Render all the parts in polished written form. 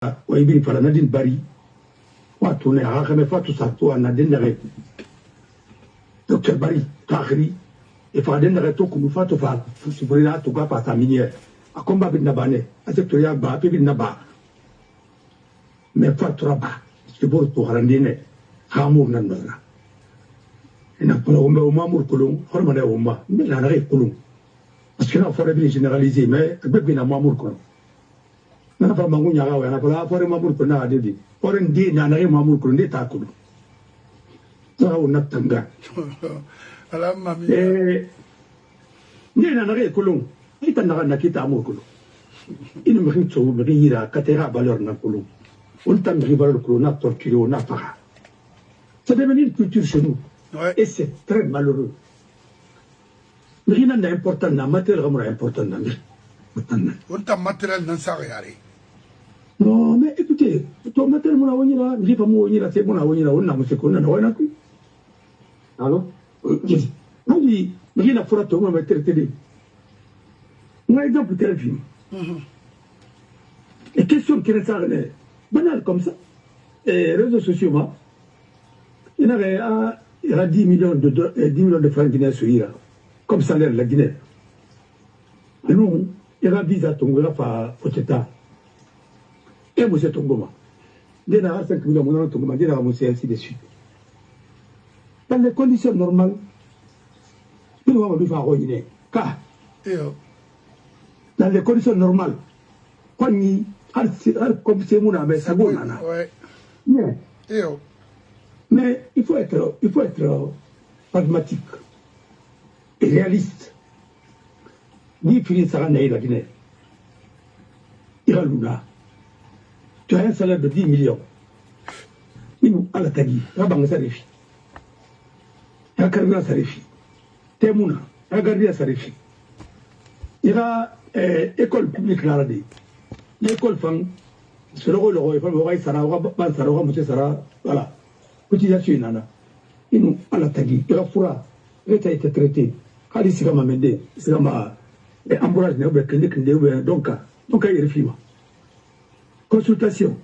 ويبين فلا ندين بري واتوني عاقمة فاتو ساتو أنا دين نغي دكتور بري تاخري إفادين نغي توكو مفاتو فا سبرينا توقع فاسامينيه أكون بابي نباني أسكتو يا بابي نبا مفاتو ربا سبور تهرنديني خامور ننورا إنك بلا أمور كلهم فرمنا أمة ملا نغي كلهم parce que là, il faut bien généraliser, mais il faut bien m'amour quoi. Na fa mangu nya gawe na kula fore mamur ko na adedi fore ndi na na mamur ko ndi ta ko sa o na tanga ala mami ndi na na ko lu ita na kita amur ko inu mi tso mi ira katera valeur na ko lu on ta mi valeur ko na torture na fa ça devient une culture chez nous et c'est très malheureux mais il est important na matériel vraiment important na on ta matériel dans ça regardez. Non, mais écoutez, ton matériel, mon avenir, je pas mon avenir, c'est mon avenir, on a monsieur qu'on a rien plus. Alors, on dit, il a fallu tout me traiter. On a exemple tel film. Et question qui est banale comme ça. Et réseaux sociaux, il y a 10 millions de francs guinéens sur l'Iran, comme salaire la Guinée. Et nous, il y a un visa Tonga au État. Et M. Tongoma. Il y a 5 millions de Tongoma, il y a ainsi de suite. Dans les conditions normales, il va lui faire ruiner. Car, dans les conditions normales, quand il comme c'est mon ami, ça va. Mais il faut être pragmatique et réaliste. Ni finir ça la Guinée. Il y a Luna. Tu as un salaire de 10 millions. Nous, à la Tagi, Rabang Sarifi. Yakarna Sarifi. Temouna, Agardia Sarifi. Il y a école publique là. L'école femme, c'est le rôle, le roi, Sarah, Sarah, Monsieur Sarah, voilà. Cotisation, Nana. Et nous, à la Tagi, il y a Foura, il a été traité. Kali Sigama Mende, Sigama. Et Ambourage n'est pas clinique, donc, il y a consultation.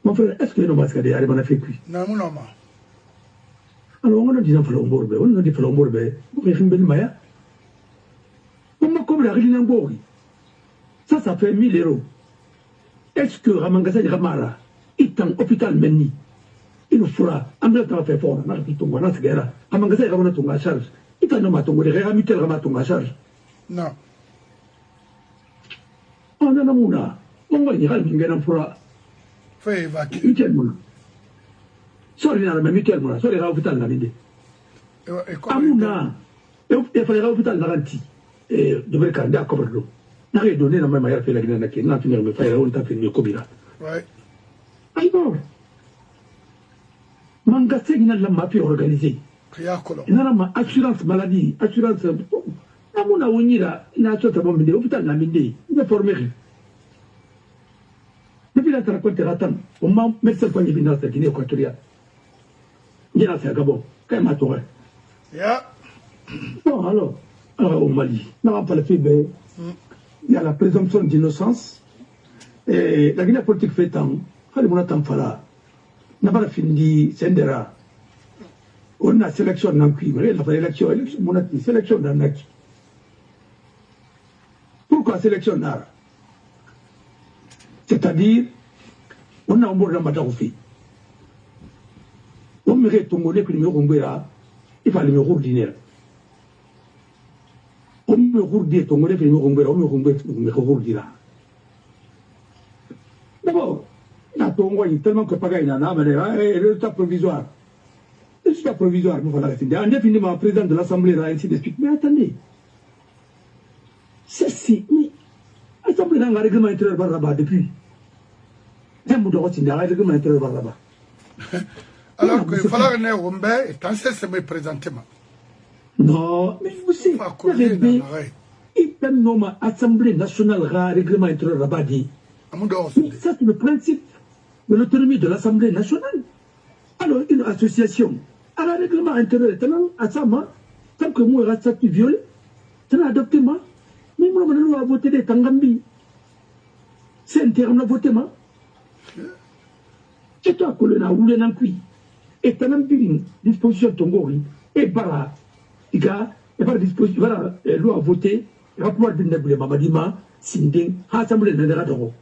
Mon frère, est-ce que nous avons fait des fait cuit? Non, non, non. Alors, on a dit Falombourbe, on a dit Falombourbe, on a fait une belle maya. On m'a comme la Régine Mbori. Ça fait 1000 euros. Est-ce que Ramangasa de Ramara est un hôpital Meni? Il nous fera, Ambrata va faire fort, on a dit Tonga, on a fait Ramangasa de Ramana Tonga à charge. Il t'a nommé Tonga, les Ramitel Ramatonga à charge. Non. On a Namuna. On va dire qu'il y a un froid. Fais évacuer. Mutuellement. Sorry, mais mutuellement. Sorry, l'hôpital n'a l'idée. Amuna. Il fallait l'hôpital n'a l'anti. Et de Berkanda, d'accord. N'a rien donné la même manière que la Guinée qui n'a fini de me faire un tapis de Kobira. Ouais. Alors, Mangassé n'a la mafia organisée. Il y a une assurance maladie, assurance. Amuna Wunira, n'a pas de bon l'hôpital n'a l'idée. Il est formé. Depuis la raconte Ratam, on m'a mis ce point de vue dans la Guinée équatoriale. Il y a un Gabon, quand même à Toré. Bon, alors, au Mali, on n'a pas le fait, il y a la présomption d'innocence. Et la Guinée politique fait tant, il y a un fala, n'a pas fini, Sendera. On a sélection dans le pays, mais il a fait élection, on a dit sélection dans le. Pourquoi sélection dans c'est-à-dire, on a un bon ramadaufi. On mérite ton modèle que le numéro il fallait me roudiner. On me roudit ton modèle que le numéro on me roudira. D'abord, il y a ton moyen tellement que pas gagné un âme, et le résultat provisoire. Le résultat provisoire, il faut la rester. Indéfiniment, président de l'Assemblée, ainsi de suite. Mais attendez, ceci, mais l'Assemblée n'a pas règlement intérieur là-bas depuis. Alors qu'il fallait que nous puissions me présenter. Non, mais vous savez, il y a une assemblée nationale règlement intérieur là-bas dit. Ça, c'est le principe de l'autonomie de l'Assemblée nationale. Alors, une association, à la règlement intérieur, tant que moi, il statut violé, ça n'a adopté moi. Mais moi, je vais voter des Tangambi. C'est un terme de voter moi. C'est toi que le na ou le nankui. Et t'as un disposition tongori. Et bara, il y a pas disposition, voilà, loi voter, rapport de Nabule Mamadima, Sinding, Assemblée de Radoro.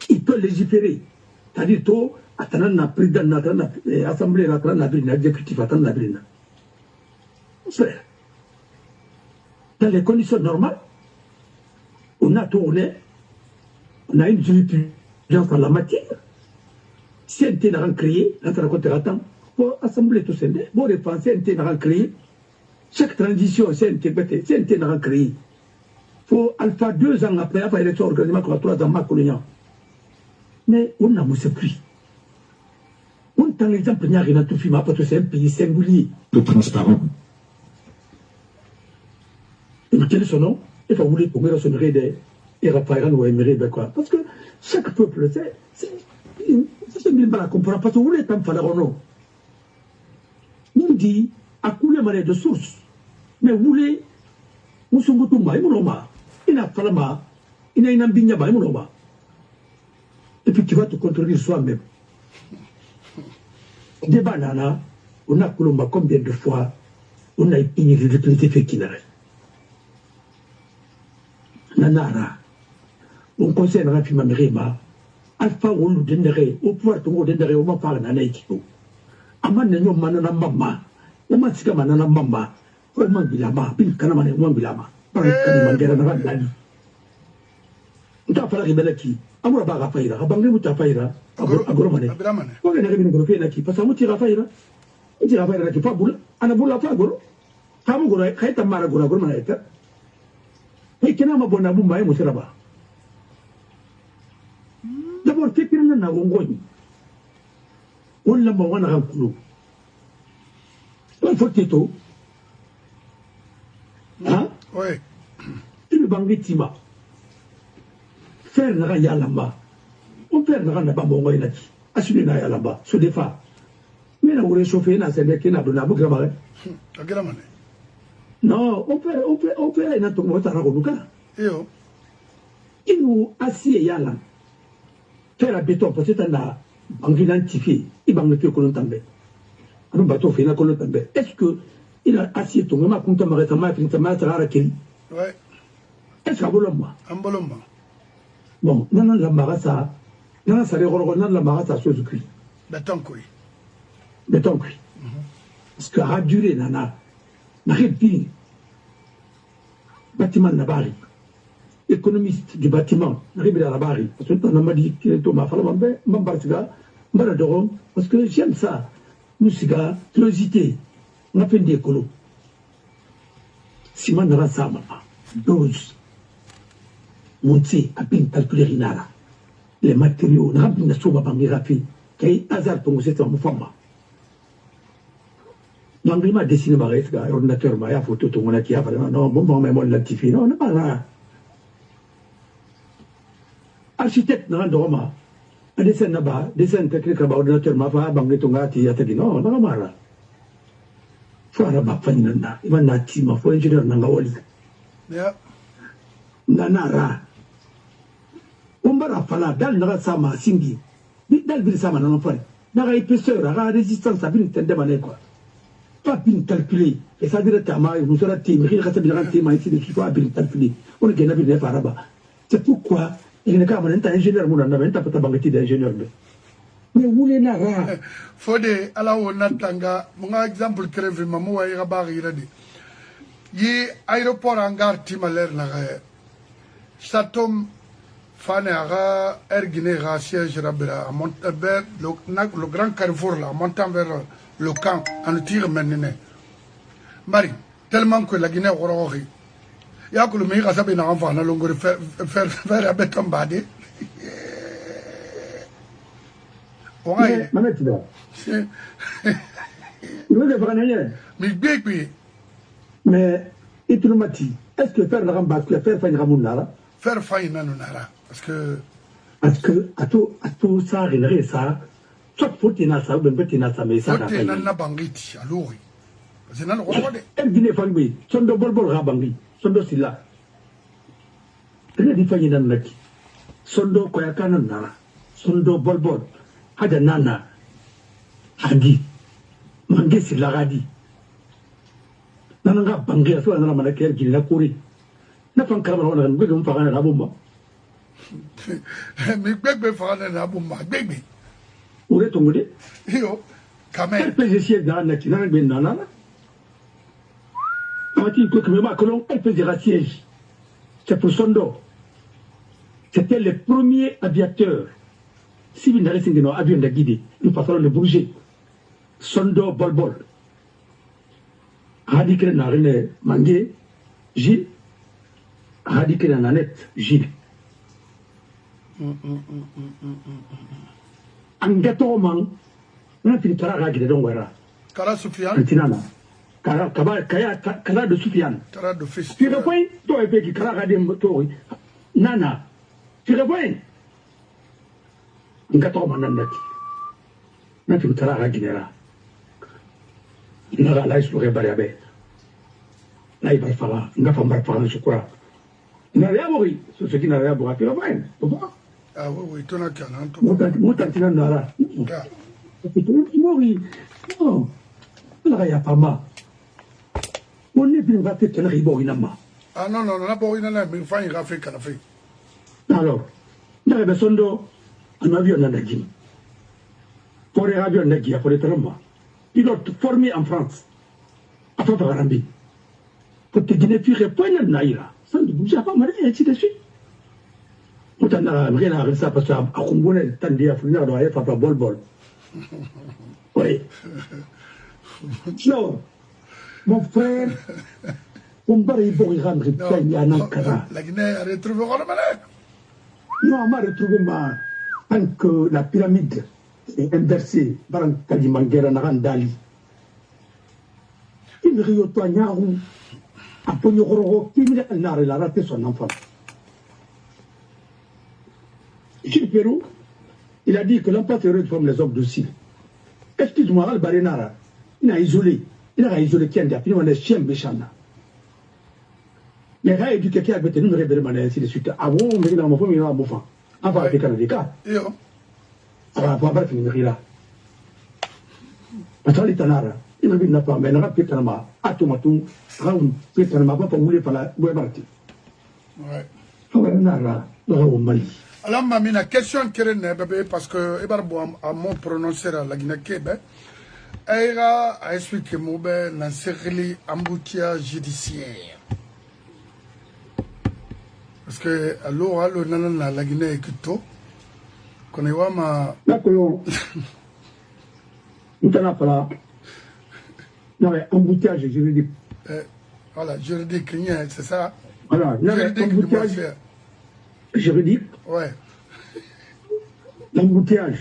Il peut légiférer. C'est-à-dire, toi, attendant la présidente, l'Assemblée nationale, l'exécutif, attendant la présidente. Frère, dans les conditions normales, on a tourné, on a une jurisprudence en la matière. Si un thé n'a créé, on a pour assembler tout ça. Bon, les Français, un thé n'a créé. Chaque transition, c'est un thé n'a créé. Il faut alpha 2 ans après, après l'élection organisée, 3 ans, macronien. Mais on n'a pas plus. On t'a l'exemple, il n'y a rien à tout film, parce que c'est un pays singulier de transparent. Et quel est son nom? Il faut vouloir pour son rêve et Raphaël ou Emery, quoi. Parce que chaque peuple, c'est une balle à comprendre. Parce que vous voulez tant faire ou non. Nous dit, à couler malais de source. Mais vous voulez, nous sommes tous mal, il n'a pas la main, il n'a une ambition, et puis tu vas te contredire soi-même. Débat nana, on a coulomba combien de fois, on a ignoré le petit fait qu'il arrête. Nanara, on conseille la fille Mamirima, alpha ou le dendere, au pouvoir de mon dendere, au mafar nanaïko. Aman n'ayons manana mama, au mansika manana mama, au manbilama, pin kanamane, manbilama, par le canimandera navali. On t'a fallu rebelaki, amour à Rafaïra, à Bangé Moutafaïra, à Goromane. On est arrivé dans le pays qui passe à Moutirafaïra. On dit Rafaïra qui pas boule, Anaboula Fagoro. Kamogora, Kaita Maragora, Gormaneta. Et qui n'a pas bon abou, Maï Mousseraba. D'abord, c'est qu'il n'a pas de on l'a pas un coup. On faut que tu hein? Oui. Tu le bangues Tima. Faire n'a rien là-bas. On fait n'a rien pas bon là. Assumer n'a rien là-bas. Se défend. Mais là, on réchauffe, là, c'est qu'il n'a pas de gramme. Non, on fait un autre mot à la Robuka. Il nous assied Yalan. Faire un béton, parce que c'est un identifié. Il va me faire qu'on tombe. Un bateau fait la colonne tombe. Est-ce qu'il a assied ton maman, quand on m'arrête à ma fin, ça m'a arrêté. Oui. Est-ce qu'à Bolomba? Un Bolomba. Bon, non, la marassa. Non, ça les regarde la marassa sur le cul. Béton cuit. Béton cuit. Parce que a duré, nana. N'arrête bâtiment Nabari. Économiste du bâtiment, n'arrive à la Bari. Parce que on m'a dit qu'il est Thomas Falamambé, Mambarsiga, Maradoron, parce que j'aime ça. Moussiga, curiosité. On a fait des écolos. Simon Rasama, dose. Monté, a bien calculé Rinara. Les matériaux, on a bien souvent bangi qui hasard pour nous, c'est un mouvement. L'anglais m'a dessiné ma reste, l'ordinateur m'a photo, tout le monde qui a fait, non, bon, mais moi, l'antifié, non, on n'est pas là. Architecte, non, non, un dessin là-bas, dessin technique là-bas, ordinateur m'a fait, banque ton gars, il y a dit, non, non, non, non. Faut un rabat, fanina, il va nati, ma foi, ingénieur, n'a pas wali. Nanara. On va faire dans le sama, singi, dans le sama, non, pas. N'a pas épaisseur, n'a résistance, ça vient de demander quoi. Pas bien calculé. Et ça dirait que nous sommes témoins, il reste bien témoin ici de ce soit bien calculé. On est bien bien faraba. C'est pourquoi il n'est qu'à un ingénieur, mon ami, t'as pas ta banque d'ingénieur. Mais où est Nara? Fode, alors on attend, mon exemple crève, maman, il a barré, il a dit. Yé, aéroport hangar, Timaler, ça tombe, Fanera, Erguiné, siège, Rabera, le grand carrefour là, montant vers le camp, en le tire maintenant. Marie, tellement que la Guinée aura ri. Il y a que le meilleur à sa enfant, a longueur faire un béton badé. Ouais, mais bien, mais, et tout le matin, est-ce que faire la rambasse, faire faille Ramounara? Faire faille Nanunara, parce que, à tout ça, il ça. Soit faut-il ça, ou bien peut-il ça, mais ça. Faut-il n'a bangiti, à l'ouri. C'est n'a le roi. Elle guinée fangui, son de bolbol rabangi, son de silla. Elle a dit failli dans le son de koyakana nara, sondo bolbol hada nana hadi mange silagadi nanga bangira so nana malaka gilla kuri na fan kala wala ngbe dum fa kana abumba mi gbegbe fa na abumba gbegbe ure tongode yo kamel PGC dans la tina ngbe nana amati ko keme ba kolon PGC siège c'est pour sondo. C'était le premier aviateur civil n'arrêtez pas avion de guider nous passons le bouger sondo bolbol radicre na rene mangé Gilles radicre na net Gilles angato man na filtra ragide don wera kala Soufiane antinana kala kala de Soufiane kala de fils tu repoint toi et puis kala ragide to nana tu repoint ngato manandati na filtra ragide ra na la islo bariabe na iba fala ngafa mbar fala shukura na yabori so ce qui n'a rien à faire bien ah oui tu n'as qu'un mutantina nara mori non la ya pama on est bien va peut-être ribori nama ah non la bori nana mais fa ira fait kana fait alors na be sondo un avion na nagim pour les avions nagi pour les tramba pilote formé en France à Fafarambi pour te guider puis répondre naïra ça ne bouge pas mal et ainsi de suite mutana rien à ça parce que à kumbone tandi à finir dans papa bol oui non mon frère on va y boire la Guinée a retrouvé non m'a retrouvé tant que la pyramide est inversée par un Kalimangera Narandali il rio toi nyaru Apognoro qui il a raté son enfant. Gilles Pérou, il a dit que l'empereur forme les hommes dociles. Excuse-moi, Al-Barinara, il a isolé Kenda, puis on est chien méchant. Mais il a éduqué quelqu'un avec une révélation ainsi de suite. Ah bon, mais il a un enfant, il a un enfant. Avant, il y a des cas. Alors, on va finir là. Attends, les tanara. Il m'a dit n'a pas, mais il n'a pas pu être là. Atomatou, Raoul, peut-être n'a pas voulu par la Bouébarti. Ouais. Alors, ma question est parce que Ebarbo a mon prononcé à la Guinée-Québec. Aïra a expliqué mon ben dans ce embouteillage judiciaire. Parce que alors, la Guinée est tout. Qu'on est ma. D'accord. Nous t'en pas. Non, mais embouteillage juridique. Voilà, juridique, c'est ça. Voilà, embouteillage juridique. Ouais. L'embouteillage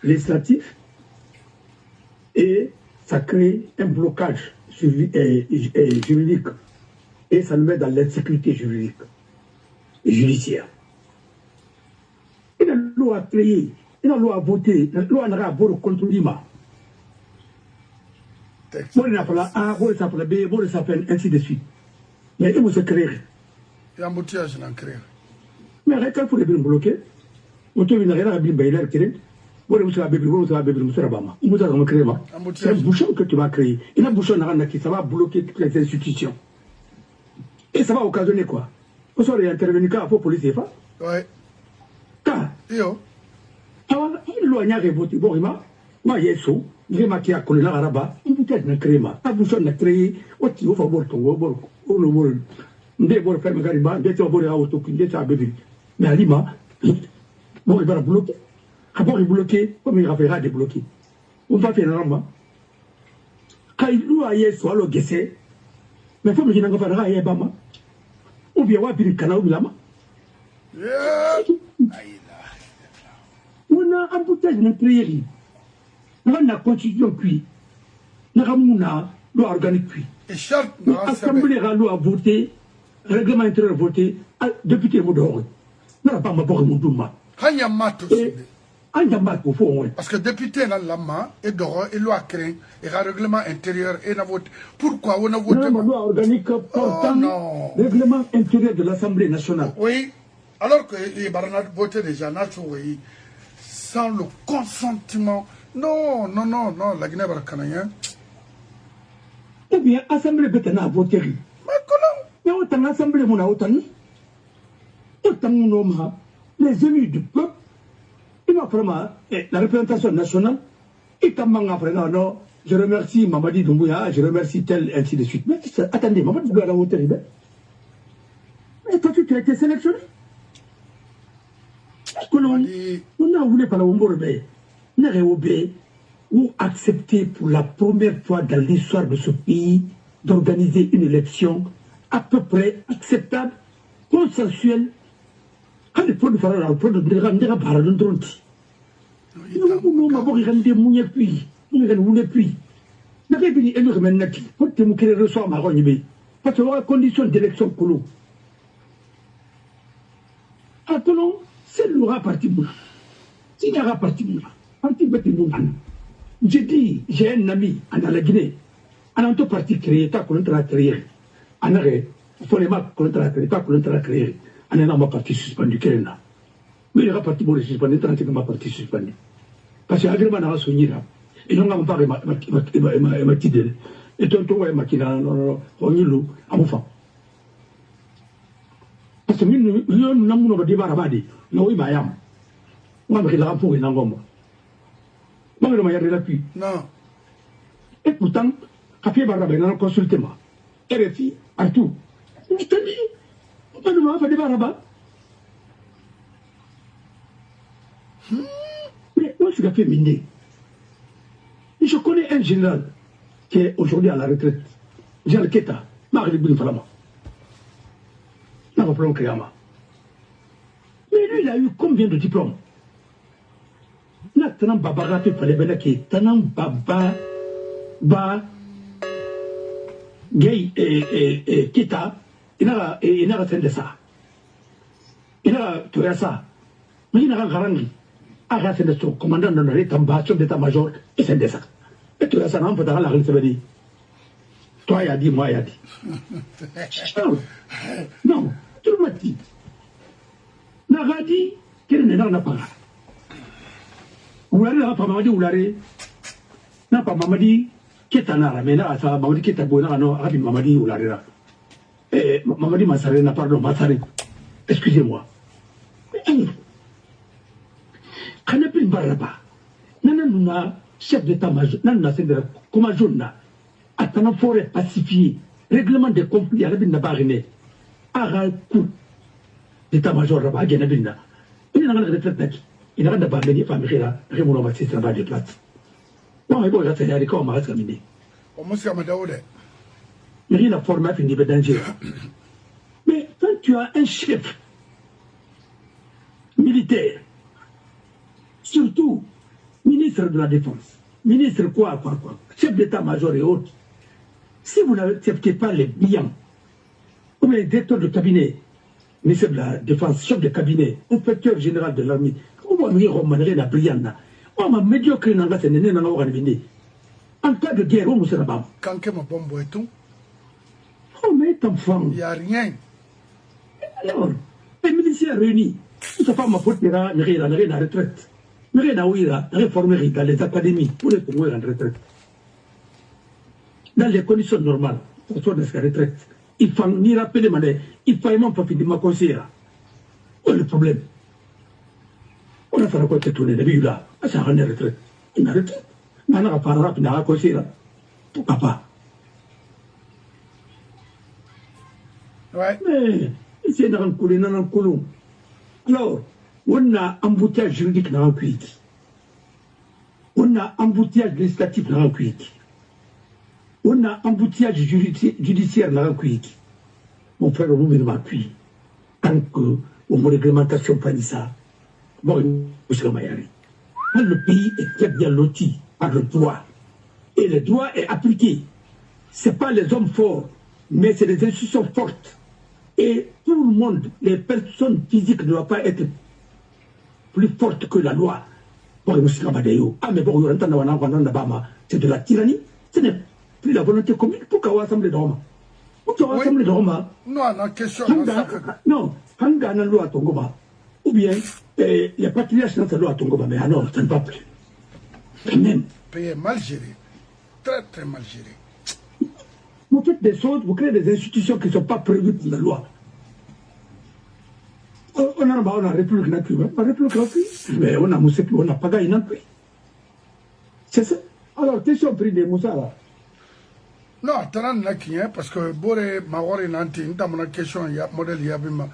législatif. Et ça crée un blocage juridique. Et ça nous met dans l'insécurité juridique et judiciaire. Et la loi a créé, et la loi a voté, la loi n'a pas contre l'IMA. Bon, il a fallu A, bon, il s'appelle B, bon, il s'appelle ainsi de suite. Mais il faut se créer. Et l'embouteillage, il a créé. Mais quand il faut les bien bloquer, on te vient à bien bailler l'air créé. Bon, il faut la bébé, bon, il faut la bébé, il faut la bama. Il faut la créer. C'est un bouchon que tu vas créer. Et un bouchon qui ça va bloquer toutes les institutions. Et ça va occasionner quoi? Vous savez, intervenir quand il faut police et fa. Ouais. Quand? Yo. Alors, il loi n'a pas voté. Bon, il m'a yeso. Il m'a qui a connu la Araba. Il peut être un créma. Un bouchon n'a créé. What you favor ton go. On le voit. Ndé bor ferme gariba. Ndé tu vas voir auto. Ndé tu vas bébé. Mais Alima, bon, il va la bloquer. D'abord, il bloqué. Comme il va débloquer. On va faire un ramba. Quand il loue à yeso, alors guessé. Mais il faut me dire qu'on va faire un yébama. Ou bien, on va faire un canal ou lama. On a un bouteille de prière. On a une constitution puis. On a une loi organique puis. L'Assemblée a loi voté, règlement intérieur voté, député Moudor. On n'a pas ma porte mon douma. Parce que député dans l'AMA et d'or et loi créée et règlement intérieur et la vote. Pourquoi on a voté? La loi organique portant règlement intérieur de l'Assemblée nationale. Oui. Alors que les Barnard votaient déjà, sans le consentement. Non, non, non, non, la Guinée va canadien. Ou bien, assemblée peut-être à voter. Mais comment? Mais autant l'assemblée, mon a autant. Autant mon les élus du peuple, il m'a vraiment la représentation nationale, et quand non, je remercie Mamadi Doumbouya, je remercie tel, ainsi de suite. Mais attendez, Mamadi Doumbouya a voté. Mais toi, tu as été sélectionné. Est-ce que on a voulu par le ou accepter pour la première fois dans l'histoire de ce pays d'organiser une élection à peu près acceptable, consensuelle. Quand il faut faire la production de la barre de l'Ondronti. Nous avons regardé Mounia puis, nous avons puis. Nous avons dit, nous avons dit, pour que nous reçoivions ma rogne, parce qu'il y aura condition d'élection pour nous. Attendons, c'est l'aura parti pour nous. S'il y aura parti pour nous, parti pour nous. J'ai dit, j'ai un ami en la Guinée, en un tout parti créé, tant qu'on a créé, en arrêt, il faut les marques qu'on a créé, tant qu'on a créé, en un parti suspendu, mais il y aura parti pour les suspendre, tant qu'on a parti suspendu. Parce que l'agrément n'a pas soigné là. Et nous n'avons pas ma tidelle. Et tout le temps, on y loue, à mon fan. Parce que nous n'avons pas de débat à badi. Nous avons pas yam. Nous avons pas pour une angomba. Nous avons pas l'appui. Non. Et pourtant, Café Barabé, nous avons consulté moi. RFI, partout. Je te dis, on ne va pas débat là-bas. Mais moi, je suis fait miner. Je connais un général qui est aujourd'hui à la retraite. Général Keta, Marie Bin Falama. Mais lui, il a eu combien de diplômes? Tanam Baba Rafi Palebelaki, Tanam Baba Gay et Kita, il n'a fait de ça. Il a tué ça. Mais il n'a pas garanti. Ah, c'est le commandant de l'état-major d'état-major, et c'est de ça. Et tu as ça, non, peut la réalité. Toi, il a dit, moi, il a dit. Non, tout le monde dit. N'a pas dit qu'il n'a pas. Ou la Mamadi ou l'arrêt. N'a pas Mamadi qui est en arrêt, mais là, ça Mamadi qui est à Bona, non, Rabbi Mamadi ou l'arrêt. Et Mamadi Massaré n'a pas de Massaré. Excusez-moi. Quand on a là-bas, nous avons chef d'état-major, nous avons comment journal, à la forêt pacifiée, règlement de conflit, à la bine barine, à la coup d'état-major là-bas, il y a une bine. Il y a une retraite, il y a une barine, famille là, rémoulon va se travailler de place. Non, mais bon, là, c'est un record, on m'a examiné. On m'a dit, il y a une forme qui est danger. Mais quand tu as un chef militaire, surtout ministre de la Défense, ministre quoi, chef d'état-major et autres, si vous n'acceptez pas les biens, comme les directeurs de cabinet, ministre de la Défense, chef de cabinet, inspecteur général de l'armée, comment vous dire la brillante, on médiocre dans la scène, en cas de guerre, on sera pas. Quand que ma bombe et tout, oh, mais enfant, il n'y a rien. Alors, les miliciens réunis, tout pas ma faute, rien à retraite. Mais rien à réformer dans les académies pour les trouver en retraite. Dans les conditions normales, pour soit de sa retraite, il faut ni rappeler, il faut même pas finir ma conseillère. Où est le problème? On a fait la côté tourner, les là, ça rend la retraite. Une retraite. On a pas rapide dans la conseillère. Pourquoi pas? Ouais. Mais, c'est dans un coulé, dans un coulon. Alors, on a embouteillage juridique dans un cuit. On a embouteillage législatif dans un cuit. On a embouteillage judiciaire dans un cuit. Mon frère, on nous met cuit. Tant que, au mot réglementation, pas dit ça. Bon, le pays est très bien loti par le droit. Et le droit est appliqué. Ce n'est pas les hommes forts, mais c'est les institutions fortes. Et tout le monde, les personnes physiques ne doivent pas être plus fortes que la loi. Ah, mais bon, c'est de la tyrannie. Ce n'est plus la volonté commune. Pourquoi on assemblée de Roma? Pourquoi on assemblée de Roma? Non, la question. Non, ou bien, il n'y a pas de triage dans sa loi à Tongo, mais ah non, ça ne va plus. Quand même. Pays mal géré. Très, très mal géré. Vous faites des choses, vous créez des institutions qui ne sont pas prévues dans la loi. On a République naturelle, pas République naturelle, mais on a Mousseki, on a Pagaï non plus. C'est ça. Alors, question prix de Moussa là. Non, attends, parce que Boré, Mawari Nanti, nous avons une question, il y a modèle Yabima.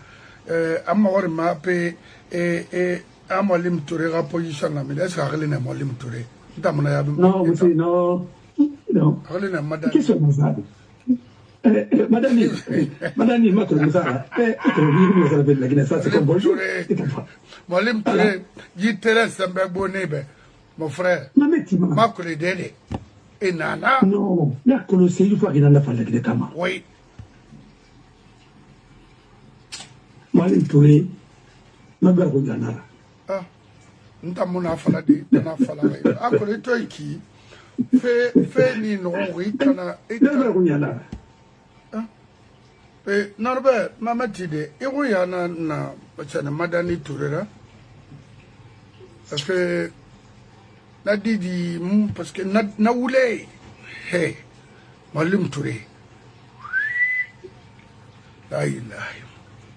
Amawari Mape et Amolim Touré, la position là, mais est-ce qu'Arlene est Molim Touré? Non, monsieur, non. Non. Question Moussa. Madame, Moussa, la Guinée, ça c'est comme bonjour. Molim Touré, il terrestre, c'est un bon nébé. Mon frère, ma collègue, et Nana. Non, la colosse, il faut qu'il en a fallu de Kama. Oui. Malim Touré, ma belle Roganara. Ah, nous avons un falade, un falade. Ah, collègue, toi qui fait ni non, oui, qu'on a. La Roganara. Eh, Norbert, maman t'idée, et oui, il y en a, Madani Touré, parce que. Na didi parce que na wule hey Malim Touré la ilaha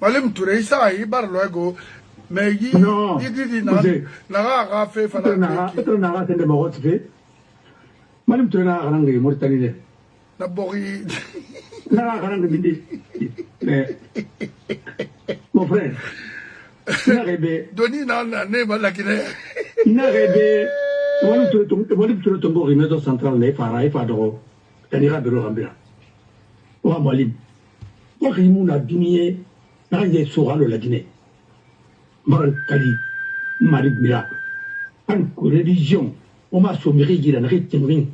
Malim Touré ça y bar logo mais yi didi na ga fait fala na tende mo fait Malim Touré na rangi Mauritanie na bori na rangi bindi mais mon frère na rebe doni na ne ba la kine na rebe Malim Touré tombo réseau central ne fara e fadoro tanira bero rambira wa Malim ko rimu na dunie na ye soralo la Guinée maral kali mari mira an ko religion o ma so miri gira na ritimrin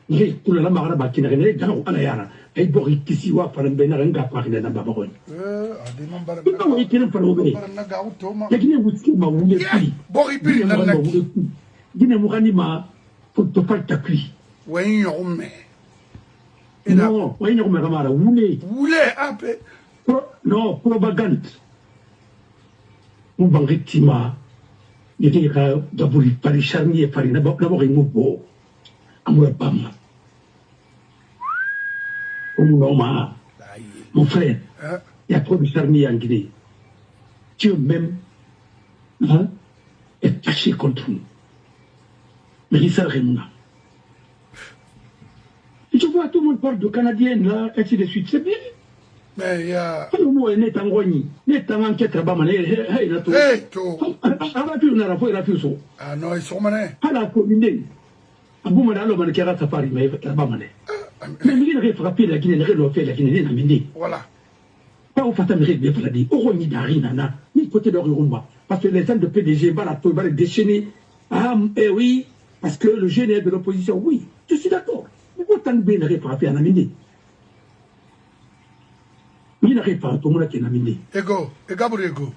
ni kula la mara ba kina ne gana ala yara ay bori kisi wa faran be na nga pa kina na baba ko adi mambar na ko ikina faro be na ga auto ma yakine wuski ma wule pi bori pi na na Guinée Mourani ma photopal takui. Oui, yorume. Non, oui, yorume kamara. Wule. Wule, ape. Non, propagande. Moubangitima. Yété ka dabuli pari charnier pari na bori moubo. Amoura pam. Oumoma. Mon frère, il y a trop de charnier en Guinée. Dieu même est taché contre nous. Mais il s'est réuni. Je vois tout le monde parle de Canadienne, là, et ainsi de suite. C'est bien. Mais il y a. Le mot est net en Guani. Net en enquête là-bas, il a tout. Hé, tout. Ah non, ils sont manés. À la commune. À Boumana, l'homme qui a safari, mais là-bas, mané. Mais il a frappé la Guinée, il a fait la Guinée, il a mené. Voilà. Pas au Fatamérique, bien dit. Au Roni d'Arinana, ni côté de Rumba. Parce que les gens de PDG, va les déchaîner. Ah, eh oui. Parce que le génie de l'opposition, oui, je suis d'accord. Mais autant de bien n'arrive pas à faire un amine. Il n'arrive pas à tout le monde qui est un amine. Ego, ego.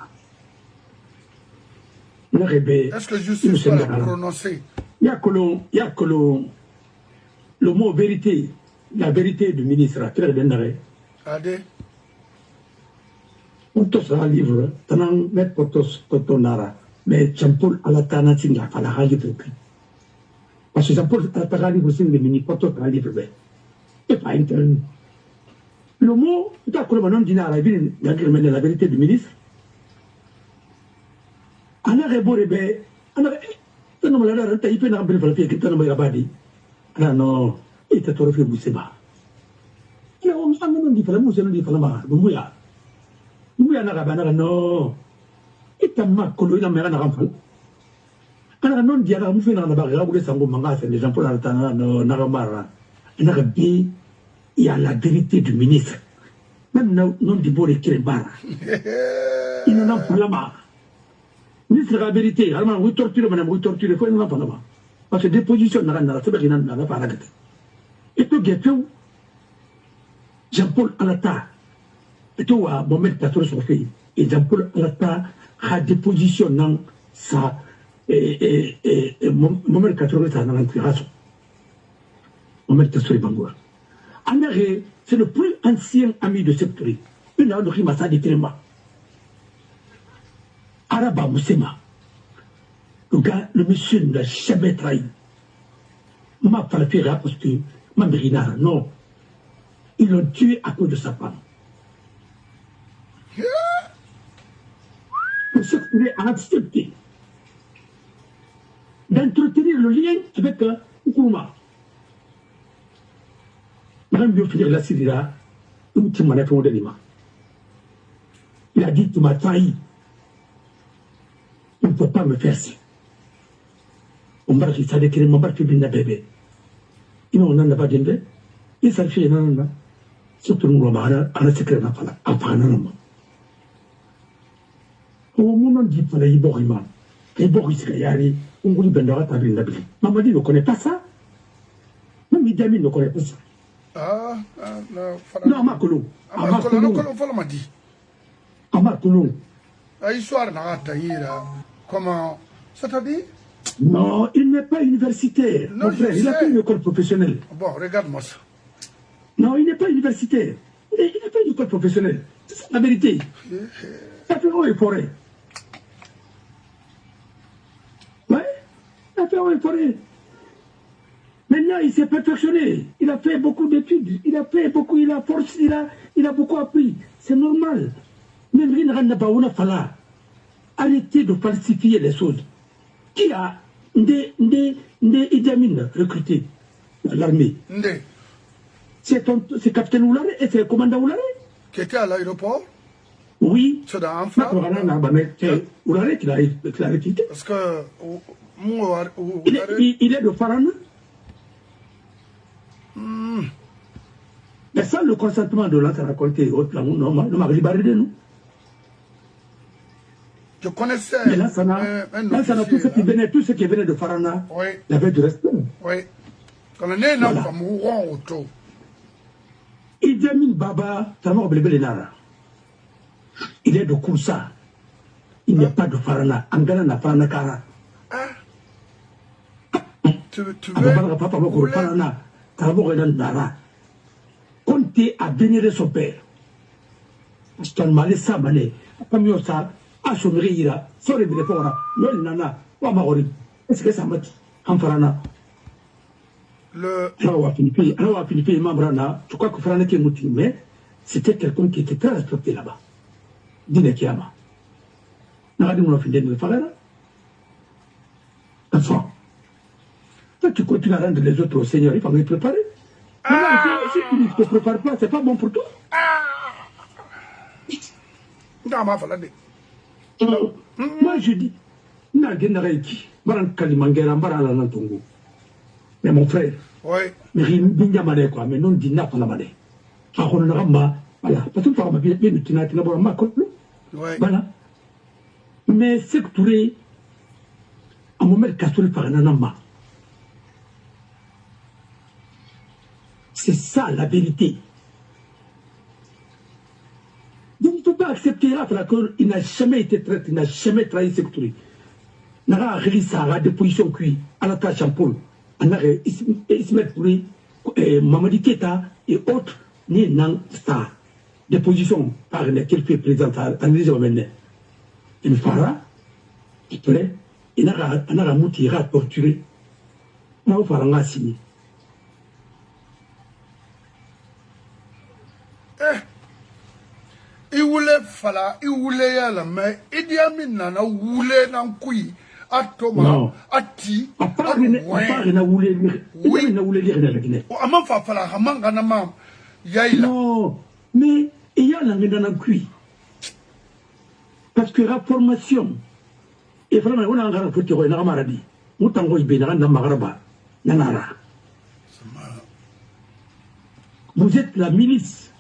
Est-ce que justice va la prononcer? Il y a que le mot vérité, la vérité du ministre, très bien d'arrêt. Adé. On tous un livre, t'en met pour tous, Totonara, mais Jean-Paul à la Tanatinga, à la radio pour plus. Parce que Jean-Paul à la livre, c'est le mini porto à la livre, et pas interne. Le mot, tu as que le nom d'Ina, la vérité du ministre. Ana rebo rebe, ana tano malada ranta ipe na kabili falafia kita na mayabadi. Ana no, ita torofi buseba. Ana o msanga no di fala musa no di fala ma, bumuya. Bumuya na kabana no. Ita makolo ina mera na kamfal. Ana non dia na mufe na na baga bule sango manga se les gens pour la tana no na kamara. Ana kabi il y a la vérité du ministre. Même non di bore kirembara. Ina na fulama. Ministre de la vérité, alors vous torturez, madame, vous torturez, il faut une lampe là-bas. Parce que des positions, c'est pas qu'il n'a pas la tête. Et tout Guépéou, Jean-Paul Alata, et tout à Mohamed Kator Sofi, et Jean-Paul Alata a des positions dans sa. Et Mohamed Kator Sofi, dans l'inspiration. Mohamed Kator Bangoua. Anaré, c'est le plus ancien ami de cette Une heure de Rimassa de Téléma. Araba Moussema, Le gars, le monsieur ne l'a jamais trahi. Ma falafira parce que ma mérina, non. Ils l'ont tué à cause de sa femme. Le secteur a accepté d'entretenir le lien avec Nkrumah. Madame Biofinir la Sirira, il a dit, tu m'as trahi. Il ne peut pas me faire ça. On va dire ça, on va faire bébé. Il n'en a pas d'envie. Il s'est fait un surtout nous, on a un secret à faire. Au moment où il fallait y boire, et Boris Kayari, on voulait bendera ta vie. Mamadi ne connaît pas ça. Même Idami ne connaît pas ça. Non, Amakolo. Amakolo. Histoire n'a pas comment ça t'a dit? Non, il n'est pas universitaire. Non, frère, il a fait une école professionnelle. Bon, regarde-moi ça. Non, il n'est pas universitaire. Il n'a pas une école professionnelle. C'est la vérité. Ça fait haut et forêt. Ouais, ça fait haut et forêt. Maintenant, il s'est perfectionné. Il a fait beaucoup d'études. Il a fait beaucoup, il a forcé, il a beaucoup appris. C'est normal. Même arrêtez de falsifier les choses. Qui a Idi Amin recruté l'armée? C'est capitaine Oulare et c'est commandant Oulare. Qui était à l'aéroport? Oui. C'est dans un frère. Oulare qui l'a recruté. Parce que il est de Farana. Mais sans le consentement de l'autre raconté, nous. Je connaissais. Mais là, ça n'a tout ce qui venait de Farana. Oui. Il y avait du respect. Oui. Quand on est là, on va mourir autour. Idi Amin Baba, il est de Koussa. Il n'y a pas de Farana. Angana n'a Farana Kara. Tu veux Farana. Conte a vénéré son père. Parce qu'on m'a laissé ça, comme ça, à son rire, sur les téléphones, non, nana, ou à Maori. Est-ce que ça m'a dit? En Farana. Alors, on a fini, Mambrana, je crois que Farana qui est mouti, mais c'était quelqu'un qui était très respecté là-bas. Dine Kiama. N'a pas dit mon fini de Farana. Enfin. Toi, tu continues à rendre les autres au Seigneur, il faut les préparer. Si tu ne te prépares pas, c'est pas bon pour toi. Moi, je dis, mais mon frère, mais non, dit n'a pas la monnaie. Voilà, parce que voilà. Mais c'est que tu es à mon mère cassé par un anama. C'est ça la vérité. Donc il ne faut pas accepter là qu'il n'a jamais été traité, il n'a jamais trahi Sékou-Touré. Il n'a pas réalisé ça, des positions cuites, à la tâche en pôle. Ismaël Touré, Mamadi Keita et autres, ni n'ont ça. Des positions par lesquelles fait président à l'Élysée maintenant. Il fera, il plaît, il n'a pas mouti, il a torturé. Il n'a pas signé. Il voulait fala, il voulait y aller, mais Idi Amin nana voulait n'en couille, à Thomas, à Ti, à part n'a voulu lire la Guinée. À ma fala, à Manganama, Yaïla. Non, mais il y a la Guinée dans cuit. Parce que la formation, et vraiment, on a un petit roi, on a maradi. Moutango Ibéna, dans Magraba, Nanara. Vous êtes la milice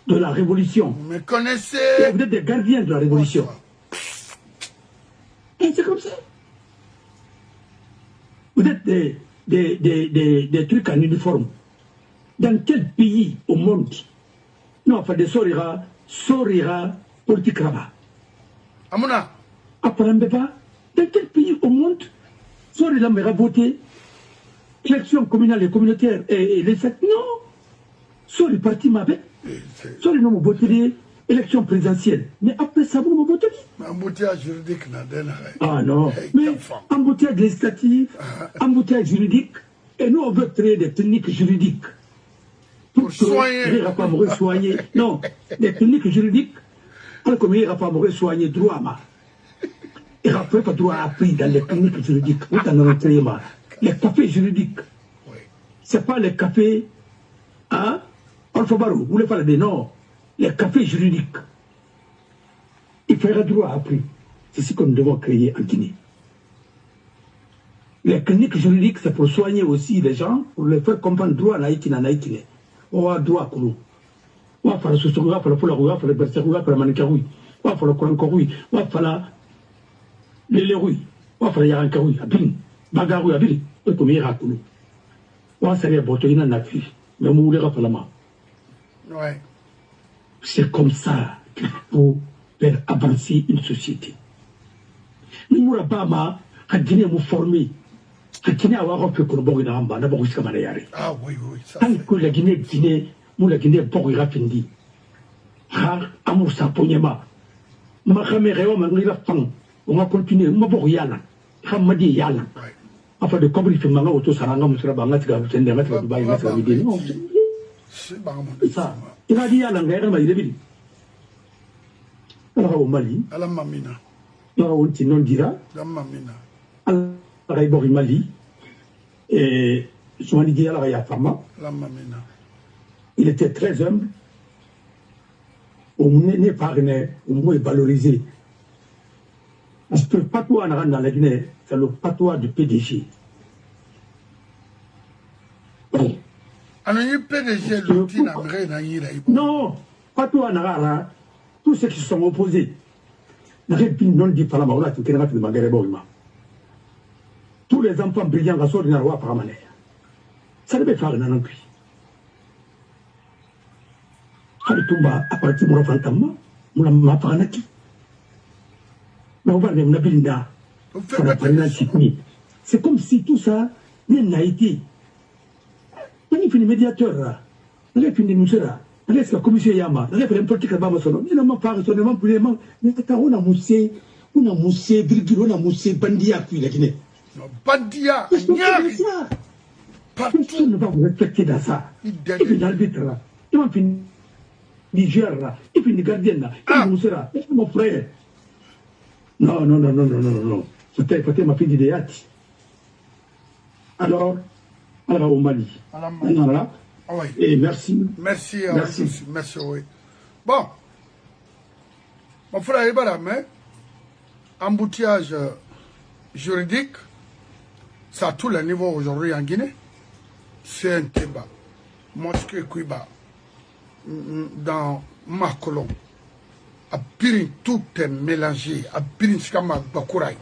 de la révolution. Vous me connaissez. Et vous êtes des gardiens de la révolution. Et c'est comme ça. Vous êtes des trucs en uniforme. Dans quel pays au monde? Non, enfin, des sorira politique là-bas. Amuna. Après, dans quel pays au monde Sorira m'a voté élection communale et communautaire et les fêtes? Non. Sur le parti m'avait. Sur les noms votés élection présidentielle. Mais après ça, vous me votez. Embouteillage juridique, ah non, mais embouteillage législatif, embouteillage juridique, et nous on veut créer des techniques juridiques pour soigner. Soigner. Non, des techniques juridiques, alors comme il va soigner droit. Il n'y a pas de droit appris dans les techniques juridiques. Les cafés juridiques, ce n'est pas les cafés Alpha Barou, vous voulez parler des noms, les cafés juridiques. Il faudra droit appris. C'est ce que nous devons créer en Guinée. Les cliniques juridiques, c'est pour soigner aussi les gens, pour les faire comprendre droit à Haïti, on a droit à nous. On va faire le sous-sous, on va faire le poularoui, on va faire le berserou, on va faire le manicaroui, on va faire le corancaroui, on va faire l'éléroui, on va faire le yarancaroui, abin, bagaroui, abin, on va faire le on va faire le botoïna nafi, mais on va faire la main. C'est comme ça qu'il faut faire avancer une société. Nous ne pouvons pas nous former. La Guinée a fait que nous avons fait ah oui, ça tant que la Guinée, nous la Guinée, nous avons fait. Amour sa ponyama. Ma caméra, on va continuer. On va voir Yala. Hamadi Yala. Afin de comprendre que Manga Auto Saranga, Moussra Banga, c'est ça. Il a dit Yala, il a dit au Mali. À la Mamina. Il a non dira. La Mamina. Raibori Mali et Soumani Dia la Fama. Il était très humble. On n'est pas au moins valorisé. Parce que le patois dans la Guinée, c'est le patois du PDG. Non, patois n'a tous ceux qui se sont opposés. Non dit par la Marola, tu ne de Magareboima. Tous les enfants brillants à sort d'une roi par manière. Ça devait faire un an. Halitumba à partir de mon enfant, mon apanaki. Mais on va les Nabilinda. C'est comme si tout ça n'a été. On est fini médiateur. On est fini moussera. On est la commission Yama. On est fait un politique à Bamasono. Il n'a pas fait son élément. Mais on a moussé, virgule, on a moussé, bandia, puis la Guinée. Bandia, personne ne va vous respecter dans ça. Et puis l'arbitre là, il va finir Niger là, et puis le gardien là, et puis Moussera, et puis mon frère. Non. C'était ma fille d'idéati. Alors au Mali. Voilà. Et merci. Merci, oui. Bon. Mon frère Ibarame, embouteillage juridique, ça à tous les niveaux aujourd'hui en Guinée. C'est un débat. Mosquée Kuiba, dans Makolon, à Pirin, tout est mélangé. À Pirin, Skama, Bakuraï,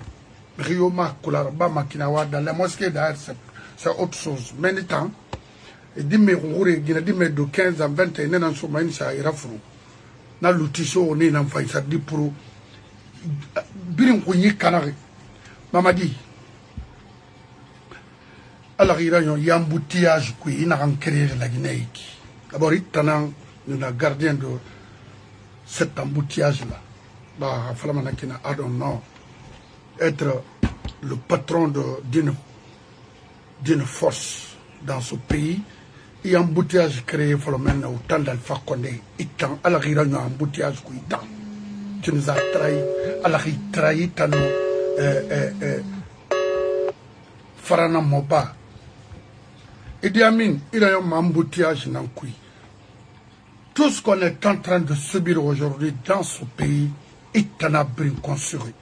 Rio Makolar, Bamakinawa, dans la mosquée d'ailleurs, c'est autre chose. Maintenant, et dit, mais on aurait de 15 à 21 ans, ça ira fou. Dans l'outil, on est en fait, ça dit pour Pirin Kouni Kanari. Mamadi. Alors, il y a un embouteillage qui est en créé la Guinée. D'abord, il y a un gardien de cet embouteillage-là. I don't know. Être le patron d'une force dans ce pays. Il y a un embouteillage créé au temps d'Alpha Condé. Alors, il y a un embouteillage qui est tu nous as trahi. Alors, il trahit Farana Moba. Idi Amin, il y a un embouteillage dans le pays. Tout ce qu'on est en train de subir aujourd'hui dans ce pays, il t'en a bien construit.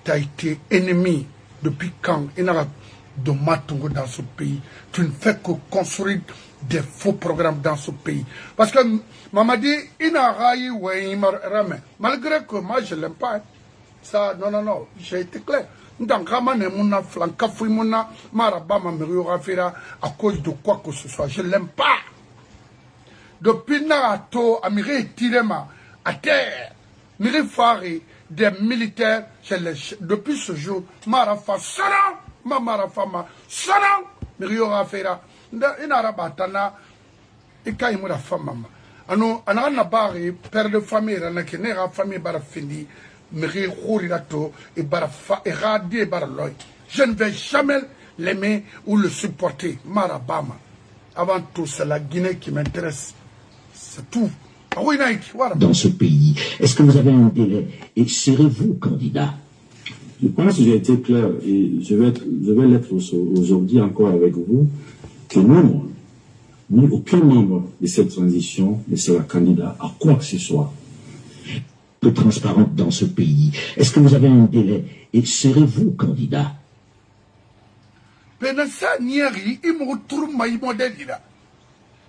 Tu as été ennemi depuis quand il y a de Matungo dans ce pays. Tu ne fais que construire des faux programmes dans ce pays. Parce que Mamadi, il n'a raillé ou il m'a ramé. Malgré que moi je ne l'aime pas. Ça, non, j'ai été clair. Donc, à cause de quoi que ce soit, je ne l'aime pas. Depuis Narato, Amiri Tirema, à terre, Miri Fari, des militaires, depuis ce jour, Marafa, Sana, Mamarafama, Sana, Miri Rafera, Inarabatana, et Kaimura Fama. ano anana bari père de famille rana ke ne ra famille bara findi meri khourirato et bara fa et radie bara loy. Je ne vais jamais l'aimer ou le supporter. Marabama. Avant tout, c'est la Guinée qui m'intéresse. C'est tout. Dans ce pays, est-ce que vous avez un délai et serez-vous candidat? Je pense que j'ai été clair et je vais l'être aujourd'hui encore avec vous, que nous, aucun membre de cette transition ne sera candidat à quoi que ce soit. Peu transparente dans ce pays, est-ce que vous avez un délai et serez-vous candidat? Penasa Nieri,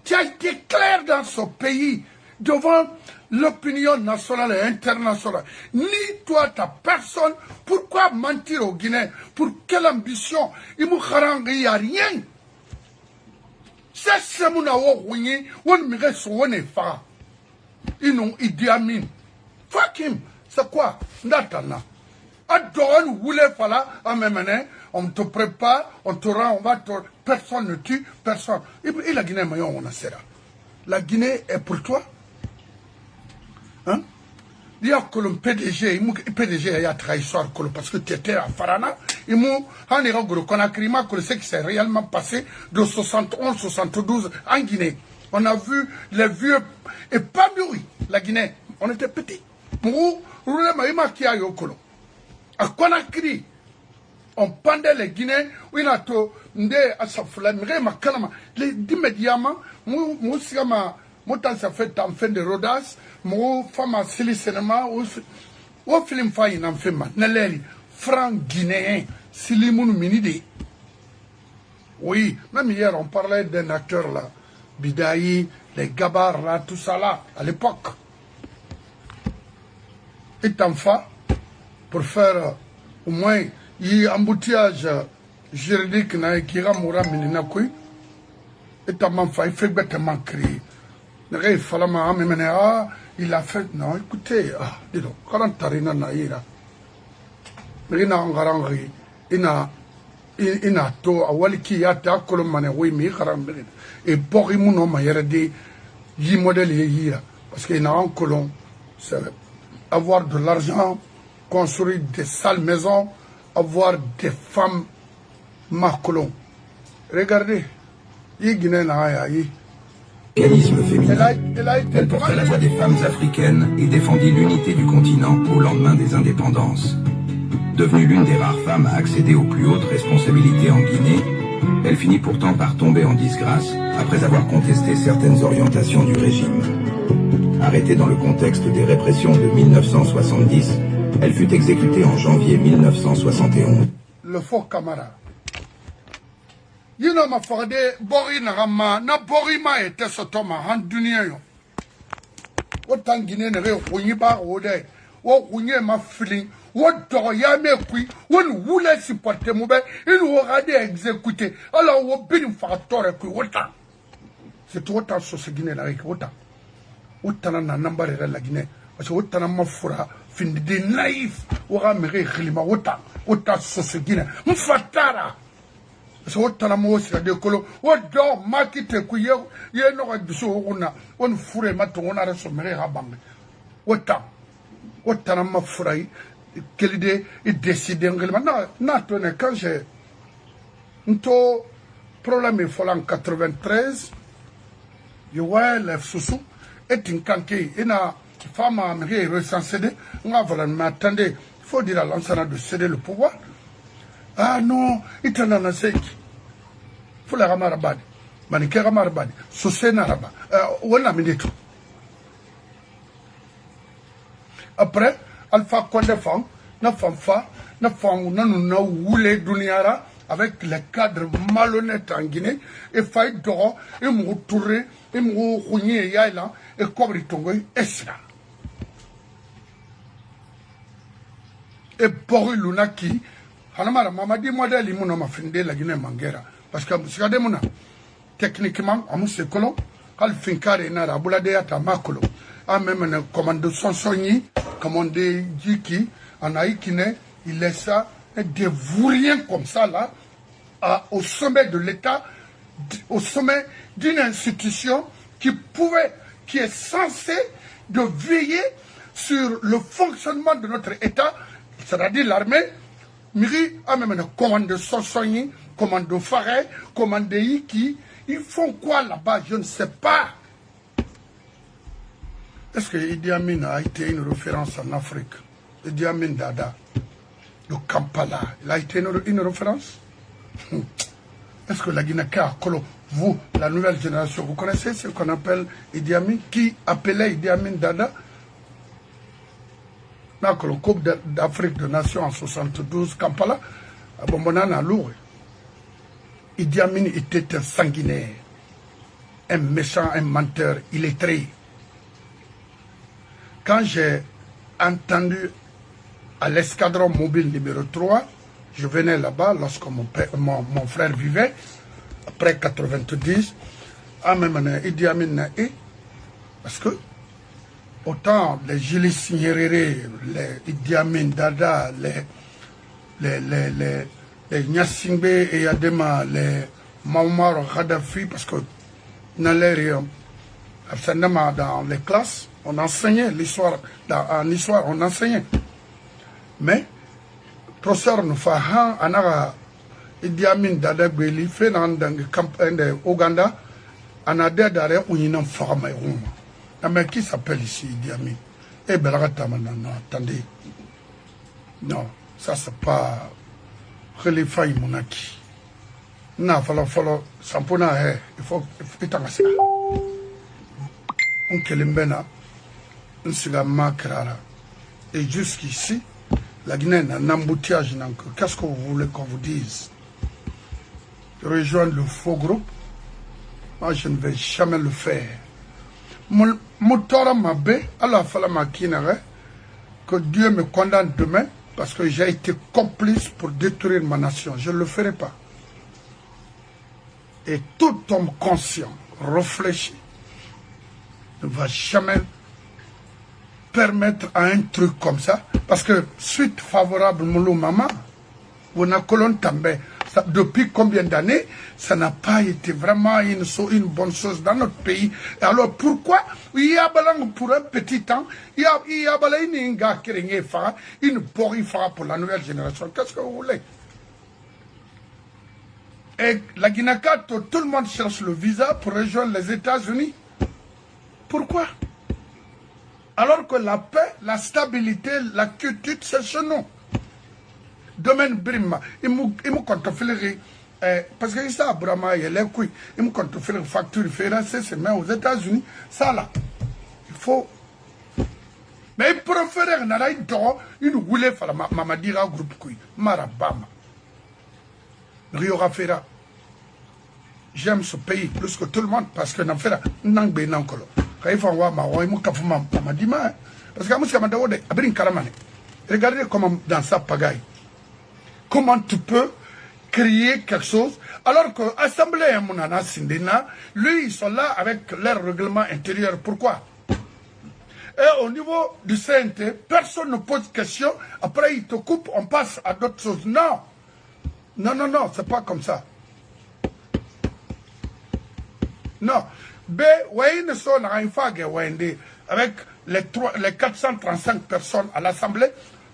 tu as été clair dans ce pays devant l'opinion nationale et internationale. Ni toi, ta personne, pourquoi mentir aux Guinéens? Pour quelle ambition? Il n'y a rien. C'est ce qu'on a oublié, on me reste on est fa. Ils n'ont Idi Amin. Fuck him. C'est quoi? Natana. Adon voulait fala à même on te prépare, on te rend, on va te... Personne ne tue, personne. Et la Guinée, on a ça. La Guinée est pour toi. Hein? Il y a que le PDG, il y a trahison parce que tu étais à Farana. Il y a ce qui s'est réellement passé de 71, 72 en Guinée. On a vu les vieux et pas mûri. La Guinée, on était petits. À Conakry, on pendait les Guinéens, oui, on a tout, les immédiatement, moi, ça fait en fin de Rodas, moi, femme à Silicinema, ou film faille en fait, Nelly, franc guinéen, Silimoun Minide. Oui, même hier, on parlait d'un acteur là, Bidaï, les Gabar, là, tout ça là, à l'époque. Et enfin, pour faire au moins un embouteillage juridique qui a mouru mininakoui et en fait il fait bêtement crier. Il a fait non écoutez dis donc 40 tarina naïra rina ngarangi ina to awaliki ya ta kolomane oui mi karambere et borimu no mayerde yi modèle yira parce qu'il a un colon c'est avoir de l'argent, construire des sales maisons, avoir des femmes macolons. Regardez, il Elle portait la voix des femmes africaines et défendit l'unité du continent au lendemain des indépendances. Devenue l'une des rares femmes à accéder aux plus hautes responsabilités en Guinée, elle finit pourtant par tomber en disgrâce après avoir contesté certaines orientations du régime. Arrêtée dans le contexte des répressions de 1970, elle fut exécutée en janvier 1971. Le faux camarade. You know ma forde bori na rama na bori ma était sotoma han dunia yo. Autant Guinée ne réunit pas au dé. O runye ma feeling. O do ya me kui. On voulait supporter mon ben. Il nous aura exécuté. Alors on bin facteur kui autant. C'est autant sur ce Guinée avec autant. Autant na number de la Guinée. Parce que autant ma fura fin de naïf. Aura me réglima autant sur ce Guinée. Mfatara. So autant na mo sika de kolo. O do makite ku ye no ga biso ona. On fure matona reso me rabang. Autant ma furai. Quelle idée est décidée non, quand j'ai un problème il faut en 93 je vois les sous et une canquille et na femme a recensé on va voilà m'attendez il faut dire à l'enseignant de céder le pouvoir ah non il t'en a c'est faut la ramarabad manique ramarabad sous sénaraba on a mis tout après Alpha Condé femme, na femme, na oulé duniara avec les cadres malhonnêtes en Guinée et failli d'or et mou touré et mou rougné yaïla et cobri tongo esra. Et Boris Lunaki, Hanamara mama dit modèle imuna ma findé la Guinée Manguera parce que regardez mon techniquement à mon colon al finkare na rabula de ata makolo a même un commando son sogni commandé Jiki en Haïkine il laisse des vauriens comme ça là au sommet de l'État au sommet d'une institution qui pouvait qui est censé de veiller sur le fonctionnement de notre État, c'est-à-dire l'armée, Miri a même un commando Sonsoni, commando Faré, commando Iki. Ils font quoi là-bas? Je ne sais pas. Est-ce que Idi Amin a été une référence en Afrique? Idi Amin Dada, le Kampala, il a été une référence? Est-ce que la Guinée-Ka, vous, la nouvelle génération, vous connaissez ce qu'on appelle Idi Amin? Qui appelait Idi Amin Dada? Donc, le Coupe d'Afrique de Nations en 72, Kampala, à Bombonana, lourd. Idi Amin était un sanguinaire, un méchant, un menteur, illettré. Quand j'ai entendu à l'escadron mobile numéro 3, je venais là-bas lorsque mon frère vivait, après 90, à même Idi Amin, parce que autant les Julius Nyerere, les Idi Amin Dada, les Nyasingbe et Yadema, les Muammar Kadhafi, parce que dans les classes, on enseignait l'histoire, en histoire, on enseignait. Mais, professeur Nufahan, Anara, Idi Amin Dada Gweli, fait dans le camp de Ouganda, on a des d'arrêt où il y a une forme. Mais qui s'appelle ici Idi Amin? Eh bien, non, attendez. Non, ça c'est pas Khalifa Imunaki. Non, follow, Sampona, il faut étendre ça. On kelembena, on se la makrara. Et jusqu'ici, la Guinée n'a un embouteillage. Qu'est-ce que vous voulez qu'on vous dise? Rejoindre le faux groupe? Moi, je ne vais jamais le faire. Moutora Mabé, alors fallait m'acquérir que Dieu me condamne demain parce que j'ai été complice pour détruire ma nation. Je ne le ferai pas. Et tout homme conscient, réfléchi, ne va jamais permettre à un truc comme ça. Parce que suite favorable, Moulou Mama, on a colonne també. Depuis combien d'années, ça n'a pas été vraiment une bonne chose dans notre pays. Et alors pourquoi il y a pour un petit temps, il y a une gars qui une porifara pour la nouvelle génération. Qu'est-ce que vous voulez? Et la Guinée-Ka, tout le monde cherche le visa pour rejoindre les États-Unis. Pourquoi? Alors que la paix, la stabilité, la quiétude, c'est chez nous. Domaine Brima, il me compte parce que ça, Brahma, il est couilles, il me compte faire facture référencée, c'est même aux États-Unis. Ça là, il faut. Mais il préfère une roulée faire la Mamadira groupe couille, Marabama. Rio Rafera. J'aime ce pays plus que tout le monde parce que n'a fait n'angbe n'ankolo. Quand il faut voir ma roi, il m'a fait ma dima. Parce que moi, c'est ma daoude, abrin karamane. Regardez comment dans sa pagaille. Comment tu peux créer quelque chose alors que l'Assemblée Mounana Sindena, lui, ils sont là avec leur règlement intérieur. Pourquoi? Et au niveau du CNT, personne ne pose question. Après, ils te coupent, on passe à d'autres choses. Non. Non, non, non, c'est pas comme ça. Non. B, Wayne son avec les 435 personnes à l'Assemblée,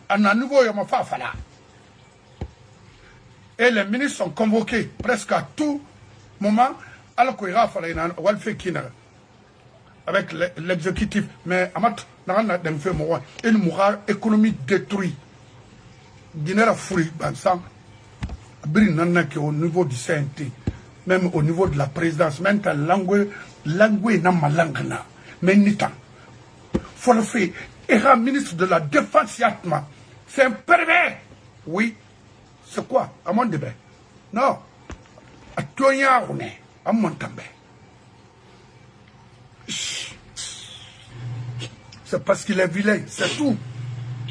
on a nouveau Yomafafala. Et les ministres sont convoqués presque à tout moment, alors qu'il y a avec l'exécutif. Mais une morale économique détruite. Guinée a fourri, au niveau du CNT, même au niveau de la présidence, même ta langue n'a ma langue na, mais ni tant. Faut le faire. Et un ministre de la Défense, c'est un pervers. Oui. C'est quoi? À mon débat. Non. À toi, on est. À mon també. C'est parce qu'il est vilain. C'est tout.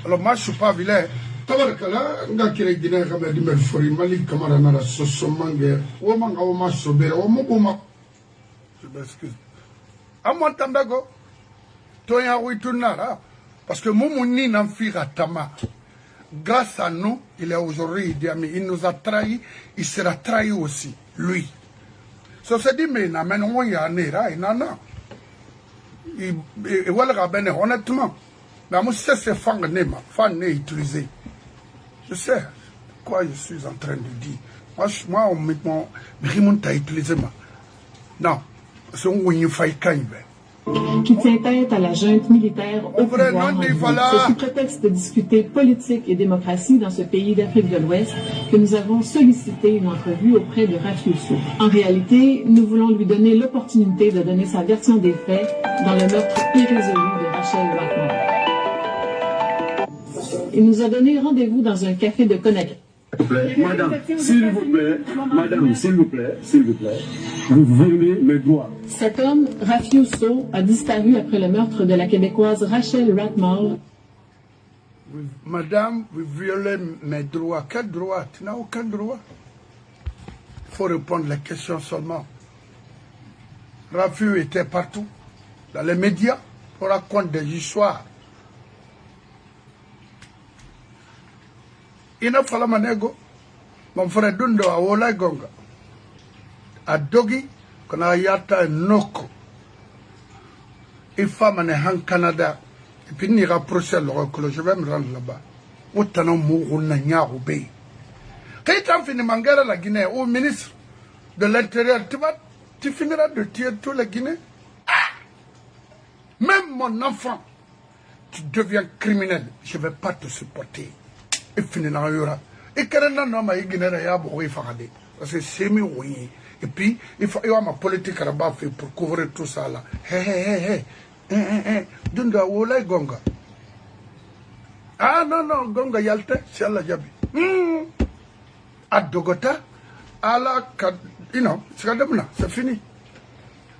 Alors moi, je ne suis pas vilain. Tabarakala, nga kire Guinée kama dimel fori Mali kamara nara sosomange womanga woma sobera womoboma. Je m'excuse. À mon tambago. Toya witunara. Parce que Moumouni n'enfira tama. Grâce à nous, il est aujourd'hui Idi Amin. Il nous a trahis, il sera trahi aussi, lui. Ça se dit, mais il n'a pas de Et voilà, honnêtement, mais moi, c'est fan n'est utilisé. Je sais quoi je suis en train de dire. Moi, on met mon remonte à utiliser. Non, c'est un win fight qui tient tête à la junte militaire au pouvoir. C'est sous prétexte de discuter politique et démocratie dans ce pays d'Afrique de l'Ouest que nous avons sollicité une entrevue auprès de Rafioso. En réalité, nous voulons lui donner l'opportunité de donner sa version des faits dans le meurtre irrésolu de Rachel Ratman. Il nous a donné rendez-vous dans un café de Conakry. Madame, s'il vous plaît, vous violez mes droits. Cet homme, Rafioso, a disparu après le meurtre de la Québécoise Rachel Ratman. Madame, vous violez mes droits. Quel droit? Tu n'as aucun droit. Il faut répondre à la question seulement. Rafio était partout, dans les médias, on raconte des histoires. Ina fala manego mon frère Dundo a wola gonga a dogi kona yata noko et femme ne han Canada et puis ni rapprocher le recul je vais me rendre là-bas autant mourou na nyaro be quand tu finis mangara la Guinée au ministre de l'Intérieur tu finiras de tuer tous les Guinéens. Même mon enfant tu deviens criminel, je ne vais pas te supporter. Et fini dans l'heure. Et quand on a eu Guinée, il y a beaucoup de choses. Parce que c'est mieux. Et puis, il faut avoir ma politique là-bas pour couvrir tout ça là. Hé. Dunda wola gonga. Ah non, gonga yalte, c'est la jabi. À Dogota, à la, c'est fini.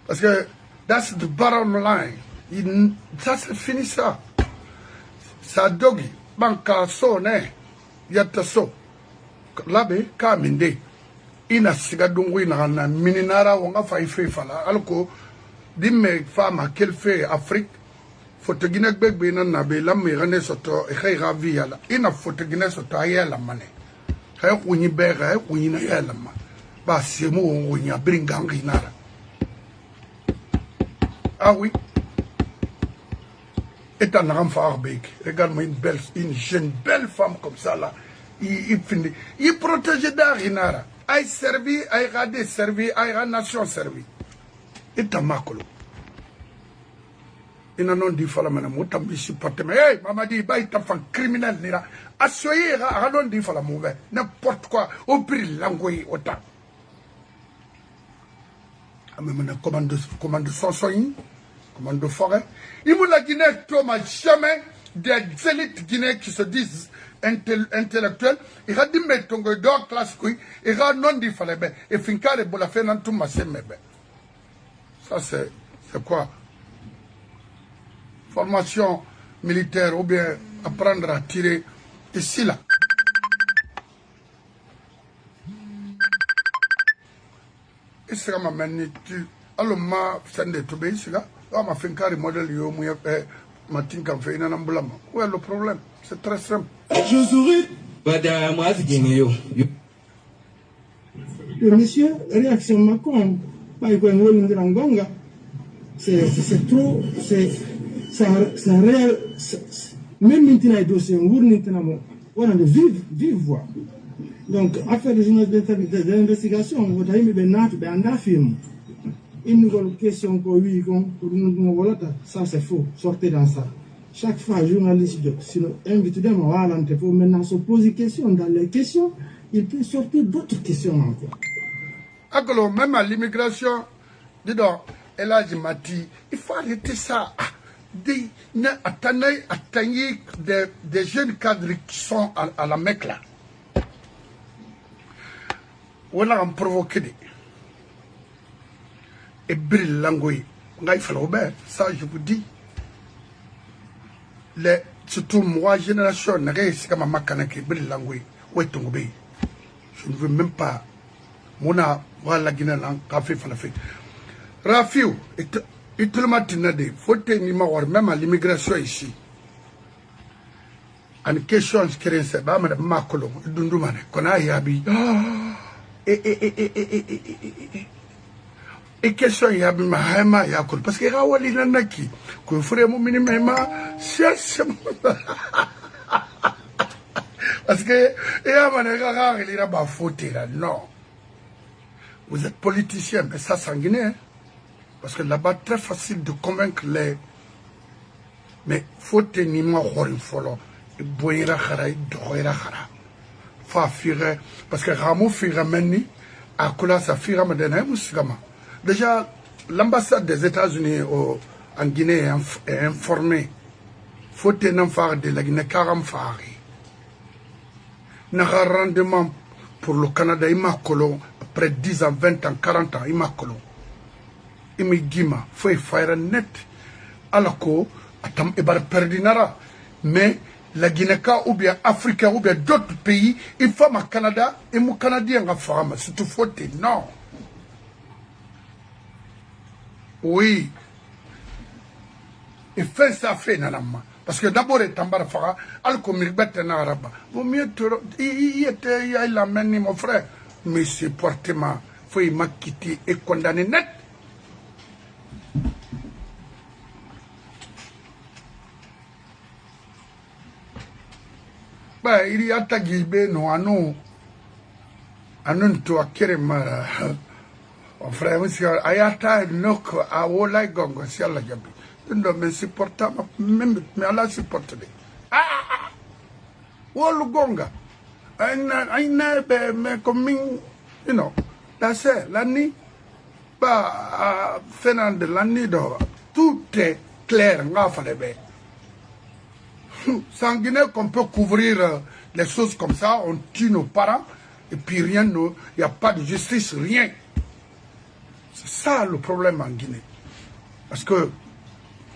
Parce que that's the bottom line. Ça c'est fini ça. Ça dogi, banka sonne. Yatta so labe ka minde ina siga dungu ina na mininara wonga fa ife fala alko dimme fama quel fait Afrique foto Guinée begbe na be la me rene soto e khayra viala ina foto Guinée soto ayela mane khay kunyi bega kunyi na yela ma ba semu wonya bringangi nara ah oui et un enfant regarde-moi une jeune belle femme comme ça là, il protège d'Arinara, il servi, il a servi, il a nation servi. Et un macolo. Il n'a pas dit fala madame, moi t'as supporté mais hey maman dit bah il t'a fait criminel nira, assoyé il a non dit fala mauvais, n'importe quoi, au prix langoy autant. Ah mais maintenant commande son soin. Commando forêt. Il vous la Guinée tombe jamais des élites guinéens qui se disent intellectuels. Il a dit mais ton gars classe qui il a non dit fallait bien et fincar et bola fait dans tout ma semaine. Ça c'est quoi? Formation militaire ou bien apprendre à tirer ici là. Et c'est ma maniture. Alors ma sende to be ici là. Ah, ma fincari modèle yo mouya matin quand fait une ambulance. Où est le problème? C'est très simple. Je souris. Madame, moi le monsieur, réaction Macron, c'est trop, c'est réel. Même maintenant, les dossiers, on a de vive voix. Donc, affaire de journalisme d'investigation, vous avez mis un film. Une nouvelle question pour lui, ça c'est faux, sortez dans ça. Chaque fois, journaliste, sinon, invité à pour maintenant se poser des questions. Dans les questions, il peut sortir d'autres questions encore. Alors, même à l'immigration, dis donc, elle a dit, Mati, il faut arrêter ça. Atteignez des jeunes cadres qui sont à la Mecque là. On a provoqué des. Et brille langoy. Ça, je vous dis. Surtout moi, génération, je ne veux même pas. Mona, voilà, Guinée, café, falafé. Rafio, et tout le matin, faut tenir même à l'immigration ici. En question, je crée ça, bah, madame Makolo, Dundumane, qu'on a yabi. et question il y a mahema ya ko parce que rawali nanaki ko fure mo minima c'est parce que non. Vous êtes politicien, mais ça sanguinaire. Parce que là-bas, très facile de convaincre les. Mais faut tenir moi folo. Boira khara, doira khara. Fa fire parce que Ramo fira meni à Kula sa fira madena musigama. Déjà l'ambassade des États-Unis en Guinée est informée. Faut tenir faire de la Guinée 40 fari. N'a rendement pour le Canada, il m'a colon après 10 ans, 20 ans, 40 ans, il m'a colon. Il m'a dit, il faut faire net. Alors que, attends, il va perdre nara. Mais la Guinée ou bien Afrique ou bien d'autres pays, il faut ma Canada et mon Canadien en femme. C'est tout faute, non. Oui. Il fait ça, fait nanama. Parce que d'abord, il t'embarque fara, al-Komir bête na araba. Vaut mieux il était, il a mené mon frère. Mais c'est portement, faut il m'a quitté et condamné net. Bah, il y a tagibé, non, à nous, toi, Keremara. Mon frère, monsieur, ayata, nok, à Wolai Gongo, si Allah gabi. Non, mais c'est portable, même, mais Allah supporte. Ah! Wolu gonga. Mais comme, you know, that's it, l'année, bah, Fernand, l'année d'or, tout est clair, on va faire sanguinaire qu'on peut couvrir les choses comme ça, on tue nos parents, et puis rien, il n'y a pas de justice, rien. C'est ça le problème en Guinée. Parce que,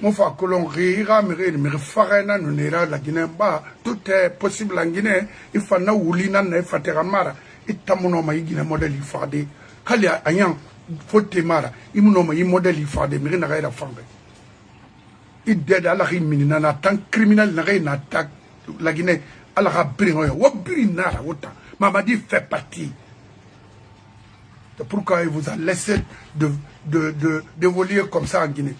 mon frère, que l'on rira, mais farena, nous n'ira la Guinée, bah, tout est possible en Guinée, il faut na oulina, il faut teramara, il tamonoma, il Guinée modèle, il faut des, kali ayan, faut temara, il monoma, il modèle, il faut des, mais il n'a rien à faire. Il dédé à la rimine, n'a tant criminel, n'a rien à la Guinée, à la rabrin, wabrinara, autant. Mamadi fait partie. C'est pourquoi il vous a laissé d'évoluer comme ça en Guinée.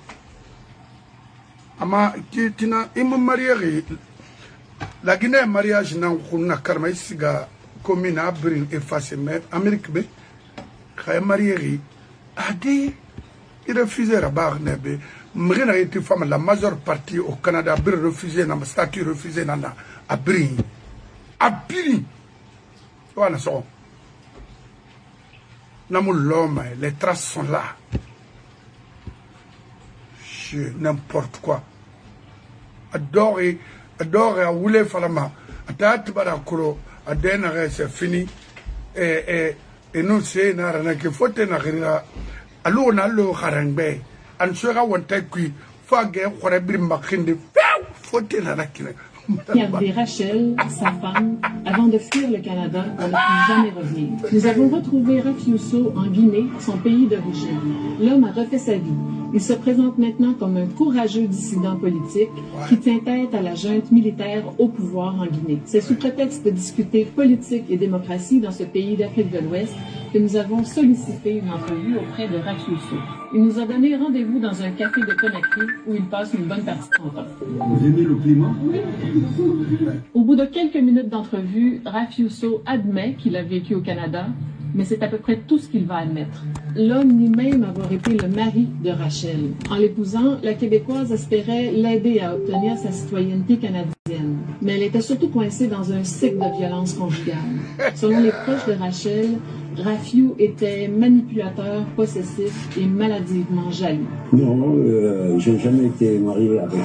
Ama tina imu mariage la Guinée mariage nan khuna karma isiga commune abrin effacé mais Amérique be khay mariage adi il refusait la barre nebe mrina été femme la majeure partie au Canada abrin refusé na statut refusé nana abrin voilà ça namul l'homme les traces sont là. N'importe quoi. Adore à Woulé Falama. Atat Barakuro, Adenare, c'est fini. Et nous, c'est Narana qui faut tenir. Allô, on a le harangbe. En sera one take qui, Fagé, Horabim Bakinde, faut tenir. Qui a appelé Rachel, sa femme, avant de fuir le Canada pour ne plus jamais revenir. Nous avons retrouvé Raffiuso en Guinée, son pays d'origine. L'homme a refait sa vie. Il se présente maintenant comme un courageux dissident politique qui tient tête à la junte militaire au pouvoir en Guinée. C'est sous prétexte de discuter politique et démocratie dans ce pays d'Afrique de l'Ouest que nous avons sollicité une entrevue auprès de Raffiuso. Il nous a donné rendez-vous dans un café de Conakry où il passe une bonne partie de son temps. Vous aimez le climat? Au bout de quelques minutes d'entrevue, Raffiuso admet qu'il a vécu au Canada, mais c'est à peu près tout ce qu'il va admettre. L'homme nie même avoir été le mari de Rachel. En l'épousant, la Québécoise espérait l'aider à obtenir sa citoyenneté canadienne. Mais elle était surtout coincée dans un cycle de violence conjugale. Selon les proches de Rachel, Raffiu était manipulateur, possessif et maladivement jaloux. Non, je n'ai jamais été marié avec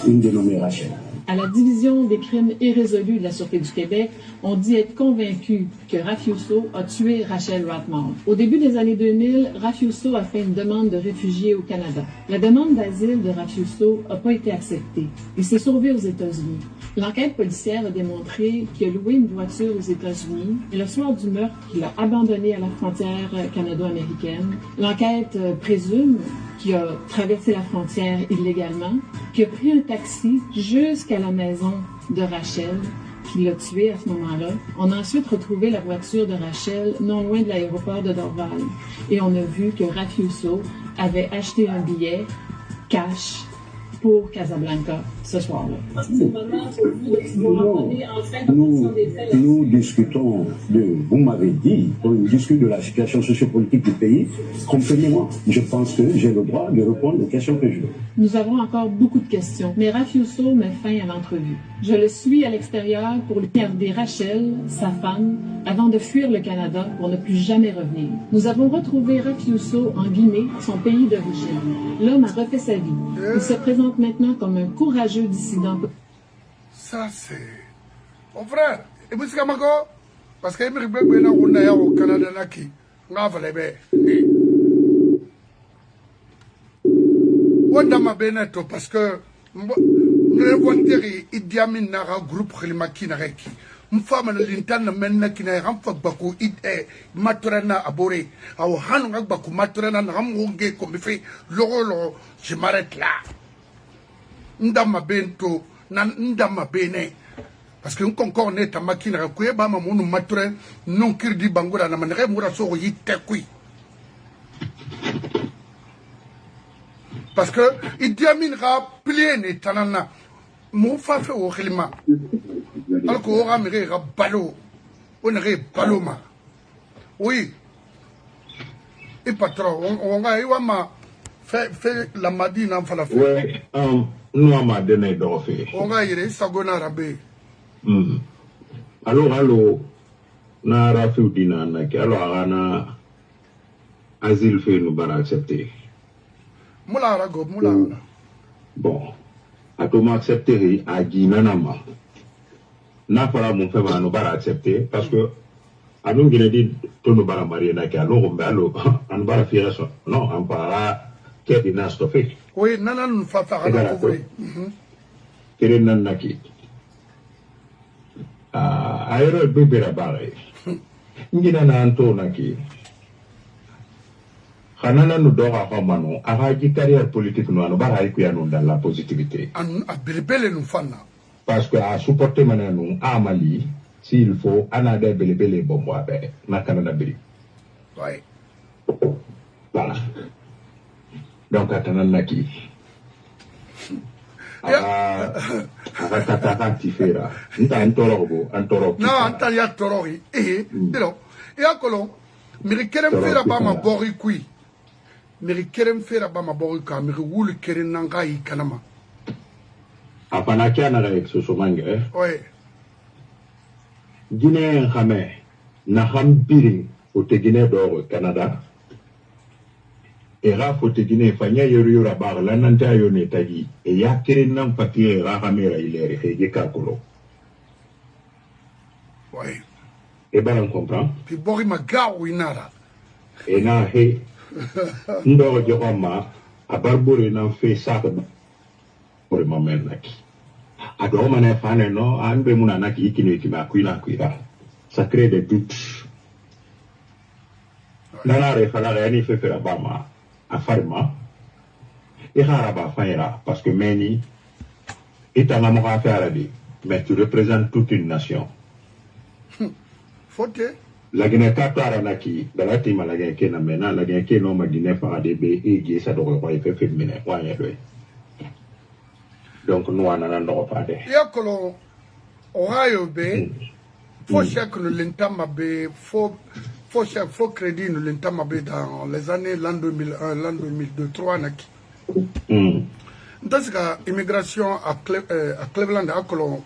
une dénommée Rachel. À la division des crimes irrésolus de la Sûreté du Québec, on dit être convaincu que Raffiuso a tué Rachel Rathmore. Au début des années 2000, Raffiuso a fait une demande de réfugié au Canada. La demande d'asile de Raffiuso n'a pas été acceptée. Il s'est sauvé aux États-Unis. L'enquête policière a démontré qu'il a loué une voiture aux États-Unis et le soir du meurtre, il a abandonné à la frontière canado-américaine. L'enquête présume qu'il a traversé la frontière illégalement, qu'il a pris un taxi jusqu'à la maison de Rachel, qui l'a tué à ce moment-là. On a ensuite retrouvé la voiture de Rachel non loin de l'aéroport de Dorval. Et on a vu que Rafiuso avait acheté un billet cash pour Casablanca ce soir-là. Nous discutons vous m'avez dit, on discute de la situation sociopolitique du pays. Comprenez-moi, je pense que j'ai le droit de répondre aux questions que je veux. Nous avons encore beaucoup de questions, mais Rafiuso met fin à l'entrevue. Je le suis à l'extérieur pour lui garder Rachel, sa femme, avant de fuir le Canada pour ne plus jamais revenir. Nous avons retrouvé Rafiuso en Guinée, son pays d'origine. L'homme a refait sa vie. Il se présente maintenant comme un courageux dissident. Ça c'est... Mon frère, et vous savez quoi? Parce que je suis au Canada, je suis parce que je voiture Idi Amin nara groupe Khelimaki nareki. Mfama na lintana menna kina ramfa baku maturana abore. Aw hanu baku maturana na ramunge ko mife logo je m'arrête là. Ndama bento na ndama bene. Parce que encore ne ta makina ko ba mamunu mature non kirdi bangura na manere mura so yite kui. Parce que Idi Amin ra plié ne tanana. Mon fait au Khilima. Alors qu'on aura mis un ballot. On aurait ballot. Oui. Et pas trop. On a eu fait la madine en falafel. Oui. Nous avons donné d'offre. On a eu ça gon arabe. Alors, na rafiu dina na ki alors ana asile fait nous bara accepter. Moula rago, moula. Bon. Atoma accepter à Guinanama. N'a pas mon fait va nous pas accepter parce que à nous Guinée dit tout nous bara marier na ki alors on va on va faire ça. Non, on va qu'est n'a stoppé. Oui, nana nous fa faire couvrir. Kere nanaki. Aero bébé la barre. Ngina na anto naki. Hanana nous dora romano, araji carrière politique nous bara ikuya dans la positivité. A belebele nous fana. Parce que à supporter mananu à Mali, s'il faut, anada belebele bombo abe, na Canada bri. Ouais. Voilà. Donc atananaki. Tifera. Non, anta ya torori. Dilo. Et akolo, miri kerem fera ba ma bori kui. Miri kerem fera ba ma bori ka, miri wulu keren nanga yi kanama. Apana kia na rek so somange. Ouais. Guinée khame na hambiri au te Guinée d'or Canada. Era fote Guinée fanya yoru rabar la nanta yo netagi e ya keren nan papier ra hamera ilere he kakolo. Ouais. Et ben on comprend. Puis bori ma gaou inara. Et na he ndo joma a barbore nan fe sak pour ma menaki. Ado mané fane no anbe munanaki ikino ikima kuina kuira. Ça crée des doutes. Nana re fala réani fait faire bama. Afarma et Haraba Faira parce que Meni est un amour à faire mais tu représentes toute une nation. Faut la Guinée Kataranaki, dans la team à la Guinée Namena, la Guinée non ma Guinée Faradébé et Guy Sadoro et fait féminin. Donc nous en allons pas de. Yakolo Ohio Bay, faut chaque le lentama be, faut crédit nous l'entame dans les années l'an 2001, l'an 2002, 3 naki. Donc immigration à Cleveland à Colomb,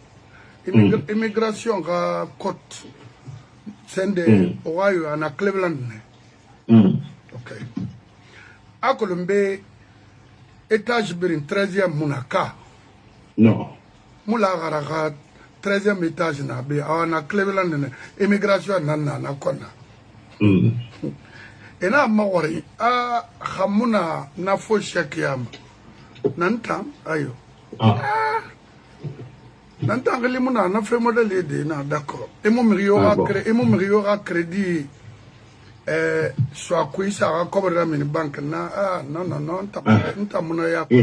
immigration à côte, c'est de Ohio à Cleveland. Ok. À Colombie, étage birin 13e Mounaka. Non. Moulagaraga 13e étage na be à Cleveland immigration na kona. Ena mawari a hamuna na fo shakiyam nantam ayo nantam limuna na fe modèle de na d'accord et mon mrio a crédit soit quoi ça comme la mini banque na non ntamuna ya ko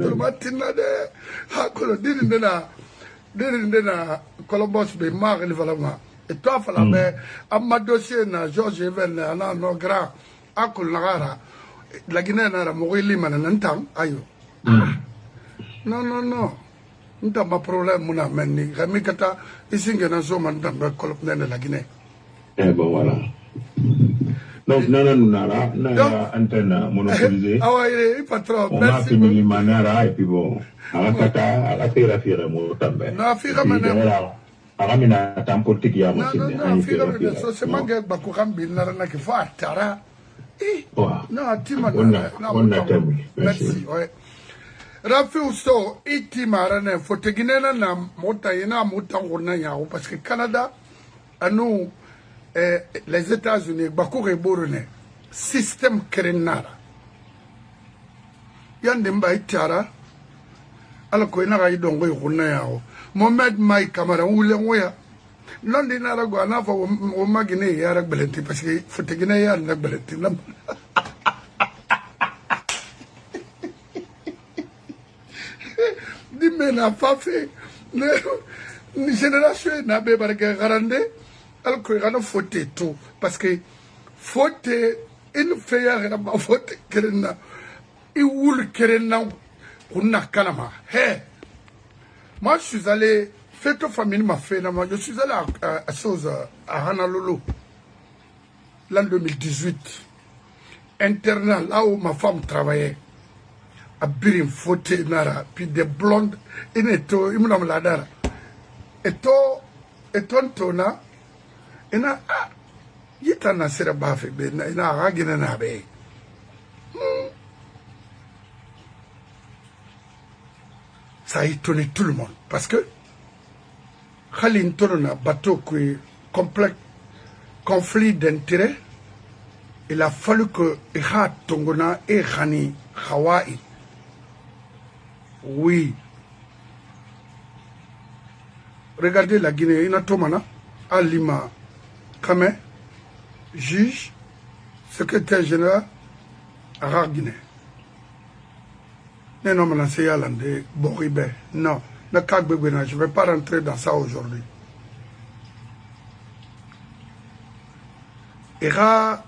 to matina de hakolo dindi na na Columbus be mar le valama et toi fala be amma dossier na George Even na no grand akul nagara la Guinée na ra mogili manantam ayo non nta ma problème muna menni kami kata isinge na zo man dambe Columbus na la Guinée bon voilà donc nara antenne monopolisée ah ouais patron on a fini manara et puis bon ala fira mo tambe na fira manara agamina tam politique ya mo sine non fira so se manga ba ko kambi na ki fa tara no tima na merci ouais Rafi uso itimara ne foteginena na mota ina mota ngona ya parce que Canada anu les États-Unis bako reborne système krenara yande mba itara ala ko ina ga idongo ngona ya Mohamed Mai Camara ule ngoya londi na ra go na fa o magine ya ra belenti parce que fotegine ya na belenti nam dimena fa fait ni génération na be barke garande alko gana faute tout parce que faute une feya na ba faute kerenna i wul kerenna kunna kalama moi je suis allé fête famille m'a fait je suis allé à chose à Honolulu l'an 2018 internat là où ma femme travaillait a birin faute nara puis des blondes ineto imnam ladara eton tona ina yita na sera bafe be ina agina na be ça a étonné tout le monde parce que Khalin Torona bateau qui complexe conflit d'intérêts il a fallu que Iha Tongona et Khani Hawaii oui regardez la Guinée ina tomana Alima Kame juge secrétaire général à la Guinée. Non, non, non, je ne vais pas rentrer dans ça aujourd'hui. Il y a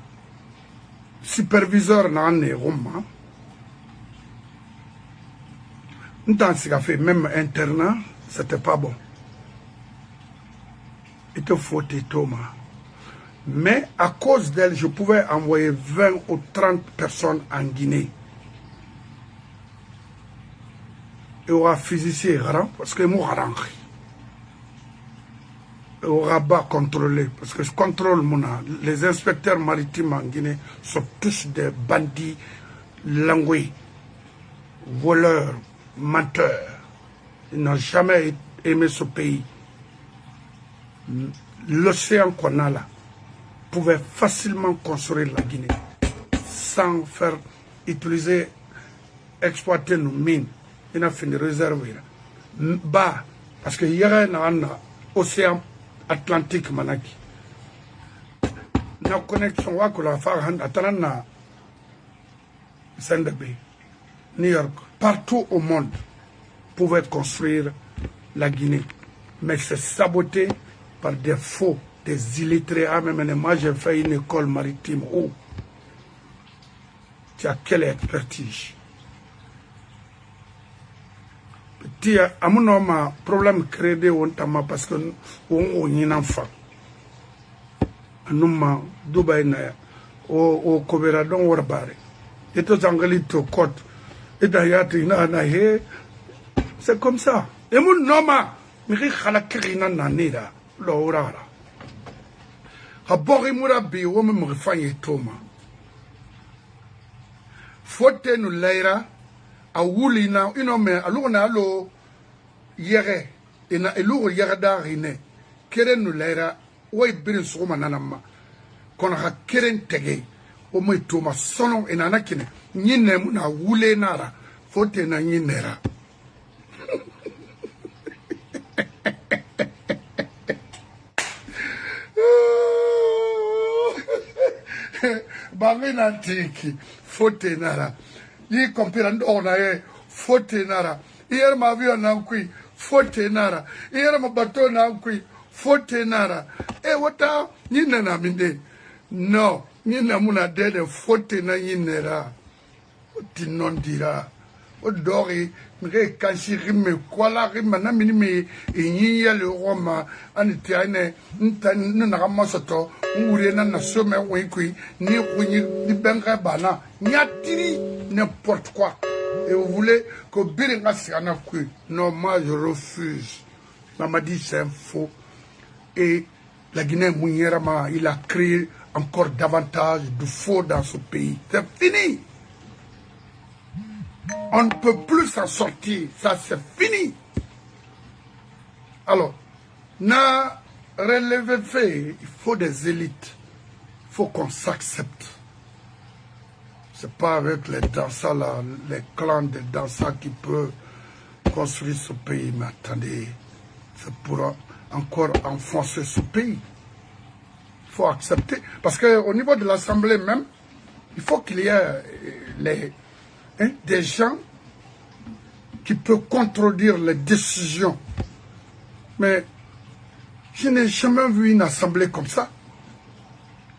superviseur dans les Romains. Tant qu'il a fait même internat, c'était pas bon. Il te faut Thomas. Mais à cause d'elle, je pouvais envoyer 20 ou 30 personnes en Guinée. Et on a physicien parce que moi et on rabat contrôlé parce que je contrôle les inspecteurs maritimes en Guinée sont tous des bandits langués, voleurs, menteurs. Ils n'ont jamais aimé ce pays. L'océan qu'on a là pouvait facilement construire la Guinée sans faire utiliser, exploiter nos mines. Il a fini réservé. Bah, parce qu'il y a un océan Atlantique manaki. La connexion à la Farhan, à Sendabé, New York, partout au monde, pouvait construire la Guinée. Mais c'est saboté par des faux, des illettrés. Ah, mais moi j'ai fait une école maritime. Oh, tu as quelle expertise? Tia amunoma problème créé ontama parce que on y enfant anuma Dubai na o kobera don warbare eto zangali to cote et d'ailleurs na he c'est comme ça et mon noma mi khala kirina nanira lo rara habori murabi wo me fanye toma fote nu leira a wuli na me alugo na alo yere ina elugo yere da rine keren nu lera way birin suma nanama kono ha keren tege o moy tuma sono ina nakine nyine mu na wule nara fote na nyinera bangina tiki fote nara yi compirando na e fote nara hier ma avion na kui fote nara iyara mabato na kui fote nara wata nyina na minde no nyina muna dede fote na yinera ti non dira o dori mre kansi rime kwala rime na minime yiya le roma aniti ane na ramasoto ngure na some wenkui ni kunyi di benga bana nyatiri n'importe quoi. Et vous voulez que Biringa Siana Kui. Non, moi je refuse. Maman dit c'est un faux. Et la Guinée Mounierama, il a créé encore davantage de faux dans ce pays. C'est fini. On ne peut plus s'en sortir. Ça, c'est fini. Alors, na relevé fait, il faut des élites. Il faut qu'on s'accepte. C'est pas avec les danseurs, là, les clans de danseurs qui peuvent construire ce pays. Mais attendez, c'est pour encore enfoncer ce pays. Il faut accepter. Parce qu'au niveau de l'Assemblée même, il faut qu'il y ait des gens qui peuvent contredire les décisions. Mais je n'ai jamais vu une assemblée comme ça.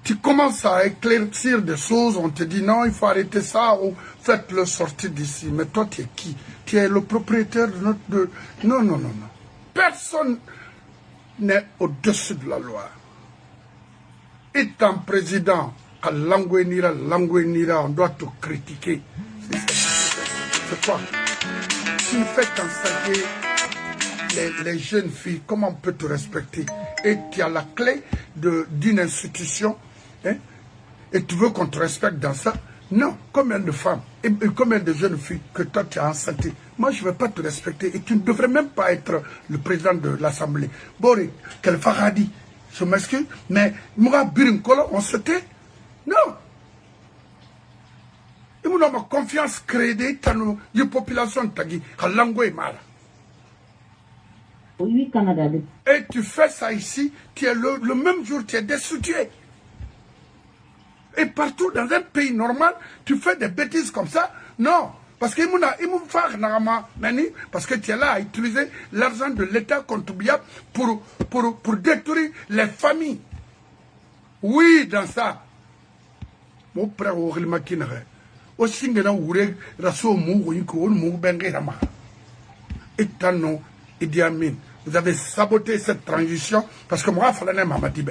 Tu commences à éclaircir des choses, on te dit non, il faut arrêter ça ou faites-le sortir d'ici. Mais toi, tu es qui? Tu es le propriétaire de notre... Non, non, non, non. Personne n'est au-dessus de la loi. Étant président, à Languenira, on doit te critiquer. C'est quoi? Tu fais constater les jeunes filles, comment on peut te respecter? Et tu as la clé d'une institution, hein, et tu veux qu'on te respecte dans ça? Non. Combien de femmes et combien de jeunes filles que toi tu as enceintées? Moi je ne vais pas te respecter et tu ne devrais même pas être le président de l'Assemblée. Bori, quel faradi, je m'excuse, mais Moura Birinkolo, on se tait? Non. Et nous avons confiance créée dans la population tagi, à Langue Mara. Oui, Canada. Et tu fais ça ici, tu es le même jour, tu es destitué. Et partout dans un pays normal, tu fais des bêtises comme ça? Non. Parce que parce que tu es là à utiliser l'argent de l'État contribuable pour détruire les familles. Oui, dans ça. Mon frère, au Singana, vous avez saboté cette transition parce que moi, il m'a dit,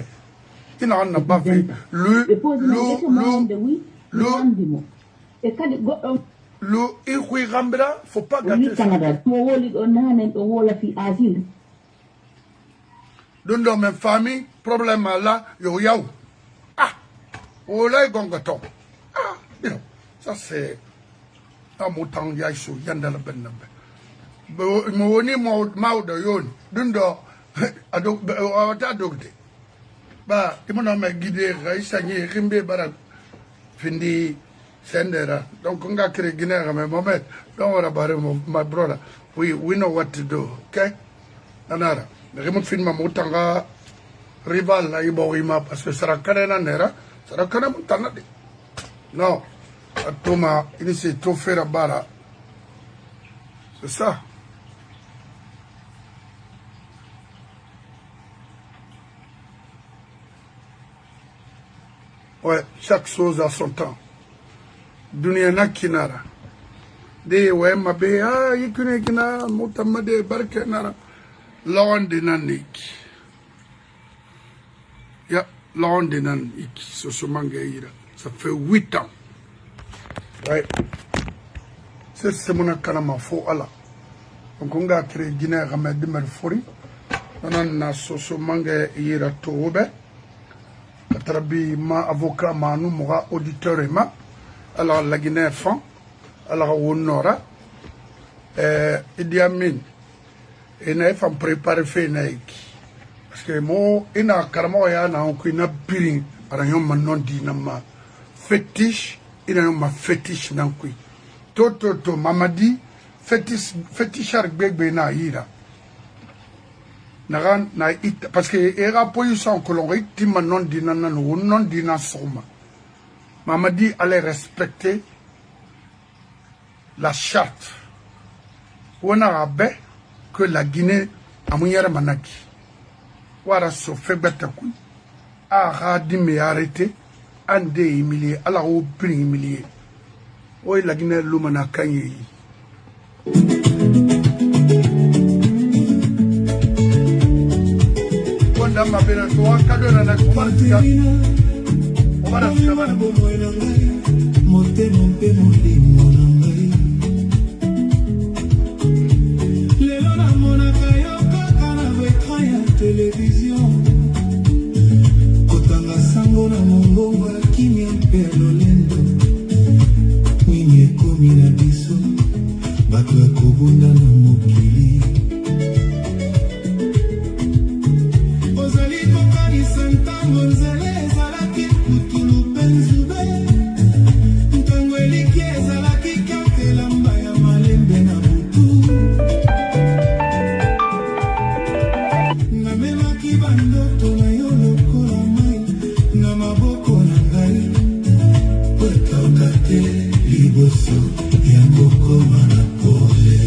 il n'a pas fait faut pas gâter ça. Donc, mes familles, problème là, yo. Ah, oh là, gongaton. Ah, ça c'est un mouton yaïsou, yandala ben. Moni mauda yon, dundo, adogde. Bah, il m'a guidé, Raïsani, Rimbe Barak, Findi, Sendera. Donc, on a créé Guinée, mais Mohamed, don't worry about it, my brother. We know what to do, okay? Anara, Raymond Finma Moutanga, rival, là, Iborima, parce que ça sera Nera, ça sera Moutana. Non, Thomas, il s'est trop fait la barre. C'est ça. Ouais, chaque chose a son temps. Dunia na kinara. De ouais ma be yikune kinara mutamade barke nara. Lawan dinanik. Ya, lawan dinanik. Sosomangaira. Ça fait 8 ans. Ouais. C'est mon kanama fo ala. Donc on a créé Guinée Ramadi Melfori. On a sosomangaira tobe. Trabi ma avocat ma nous mora auditeur et ma alors la Guinée fan alors au nord Idi Amin et na fam préparer fait naiki parce que mo ina karamo ya na ko ina birin aranyo manon di na ma fétiche ina ma fétiche nan ko to mamadi fétiche arbegbe na ira parce que era position que l'on retime non dina non dina soma. Mamadi allait respecter la charte. On a abe que la Guinée a mouillé manaki. Wara so fait batakou. A me arrêté. Ande humilié. À la haut prix humilié. Oui, la Guinée l'oumana kanyi. Quand ma belle toi, cadeau na na kumartika. On va la faire. Monter mon pe mon limo na ngai. Lelo na mona kayo kaka na écran ya télévision. Kotanga sango na mongongo ya kimia mpe lolendo. Nini ekomi na biso bato ya kobunda na mokili. Ozali kokanisa ntango nzela ezalaki kutulu mpe nzube. Ntango eliki ezalaki kakelamba ya malembe na butu. Namemaki bandoto na yo lokola mai na maboko na ngai. Po ekauka te liboso ya kokoma na pole.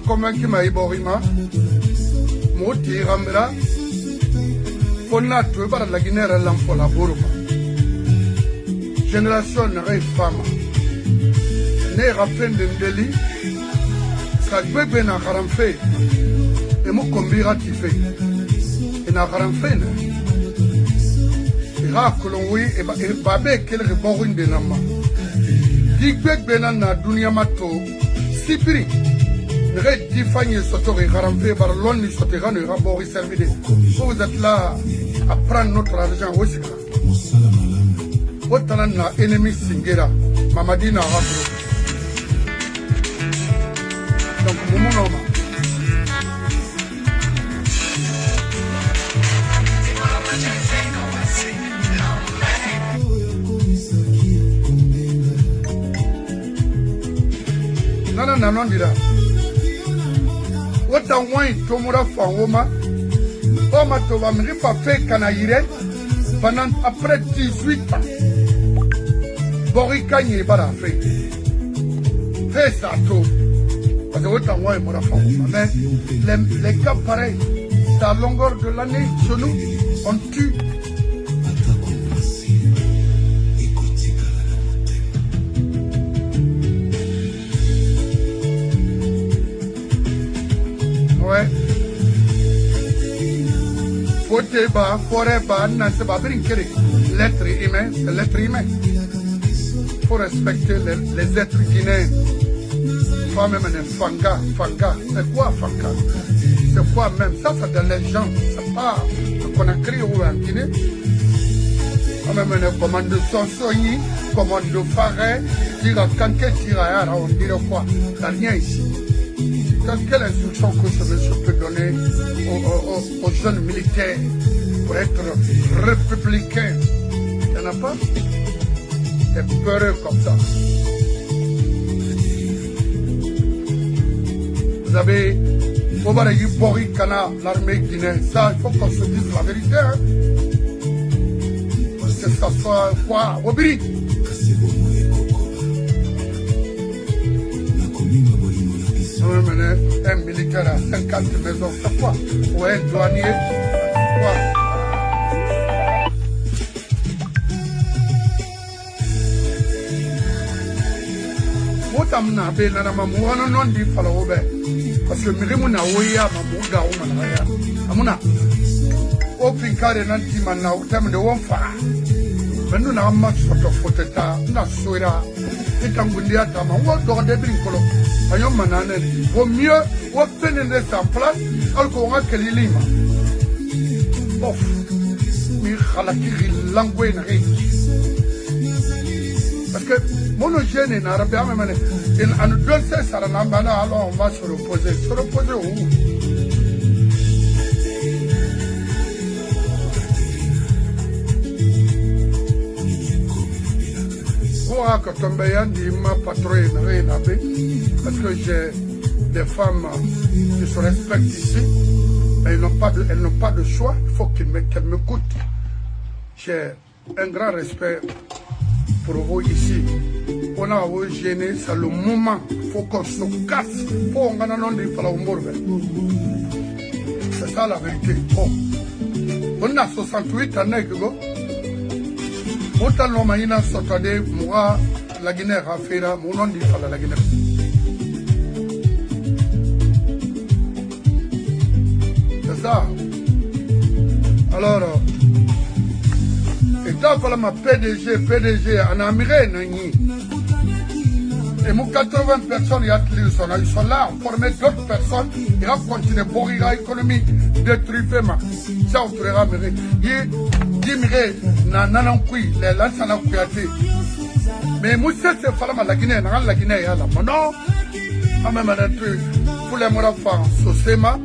Convaincu ma iborima moti ramra fonna tu bara la Guinée lampo la burma génération ne femme ne rappelle de Ndeli sa bébé na karamfe et mo kombira tifé et na karamfe ne ira kolonwi et babé quel reborin de nama dig bébé na dunia mato sipiri. Redi Fanny Sotori Garamvé par l'ONU Soterano et Rabori Servide. Vous êtes là à prendre notre argent aussi. Autant na ennemi Singera, Mamadina Rabro. Donc, Moumou Noma. Non, non, dira. Autant moins Tomura Fangoma, Oma Tova Mripa fait Kanaïre pendant après 18 ans. Borikanye Bara fait. Fait ça tout. Parce que autant moins Mura Fangoma. Mais les cas pareils, c'est à longueur de l'année, chez nous, on tue. Ouais. Foteba, Foreba, Nancy Babrinkere. L'être humain, c'est l'être humain. Il faut respecter les êtres guinéens. Pas même un fanga. C'est quoi fanga? C'est quoi même? Ça, c'est de les gens. C'est pas ce qu'on a créé en Guinée. Pas même un commande Sonsoni, commande Faré, tira Kanké, tira Yara, on dirait quoi? Il n'y a rien ici. quelle instruction que ce monsieur peut donner aux jeunes militaires pour être républicains? Il n'y en a pas. Des peureux comme ça. Vous avez Obaragi Bori Kana, l'armée guinéenne. Ça, il faut qu'on se dise la vérité. Hein? Que ça soit quoi? Obiri. Un militaire à 50 maisons, c'est quoi? Ou un douanier? Quoi? Motamna be na mamuana non di falaobe. Parce que mirimuna oya mamuga umana. Amuna. O pinkare nanti manna utamde wonfa. Bendo na amma soto foteta na soira. Itangundia tama wo do de brinkolo. Ayo manane. Au mieux, au pénétrer sa place, alors qu'on a que l'ilima. Ouf. Mi khalaki langwe na ri. Parce que mon gène en arabe, il en donne ça, ça alors on va se reposer. Se reposer où? Moi, quand on me dit ma patrouille, parce que j'ai des femmes qui se respectent ici, mais elles n'ont pas de choix, il faut qu'elles m'écoutent. J'ai un grand respect pour vous ici. On a vous gêné, c'est le moment, il faut qu'on se casse, pour qu'on ait c'est ça la vérité. Bon. On a 68 années que vous. Autant l'homme a une sorte moi, la Guinée a fait mon nom dit la Guinée. C'est ça. Alors, et dans ma PDG en Amérique, et mon 80 personnes, ils sont là, former d'autres personnes, et à continuer pour l'économie détruire. Ça, on pourrait ramener. Dimire na nanankui les lansana kuyate mais moussa c'est falama la Guinée ya la mono ama manatu pour les morafa sosema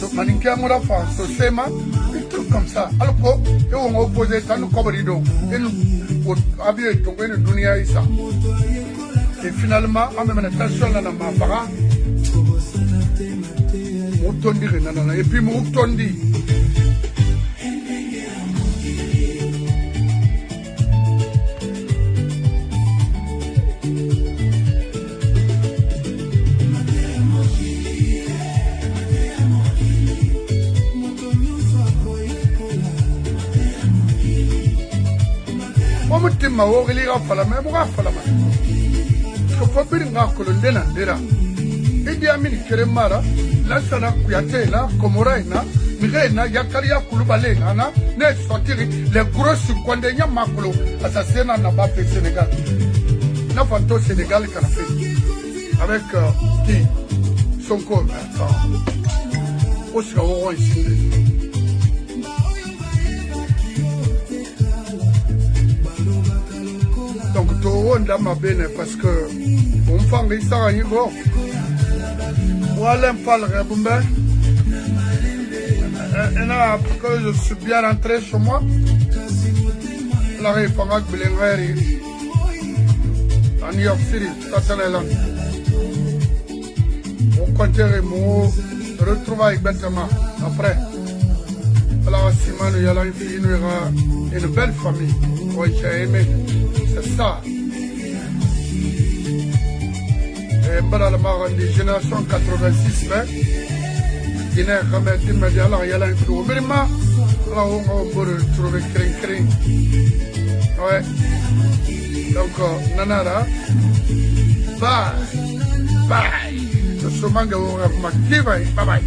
donc maninka morafa sosema des trucs comme ça alors que et on opposé ça nous cobrido et nous abiyo tongwe ne dunia isa et finalement ama manatu na mafara mutondi renana et puis mutondi. Ma wogli rafala me mo rafala ma ko fobiri ngakolo ndena ndera idi amini keremara la sana kuyate na komoraina mirena yakaria kulubale na ne sotiri les gros kwande nya makolo assassina na ba Sénégal na fanto Sénégal kana fait avec qui Sonko aussi on ici. Donc tout le monde m'a bien parce que on fait ça à niveau. Voilà un peu le rébumbe. Et là, que je suis bien rentré chez moi, la réponse à Bilingeri à New York City, Staten Island. On compterait mon retrouvaille bêtement après. Alors, Simon, il y a une belle famille. Oui, j'ai aimé. C'est ça. Et voilà la marque des générations 86, Guinée, Ramet, immédiat, alors il y a là un peu. Mais là, on peut retrouver crin. Ouais. Donc, Nanara, bye. Je suis manga, on va m'activer. Bye bye.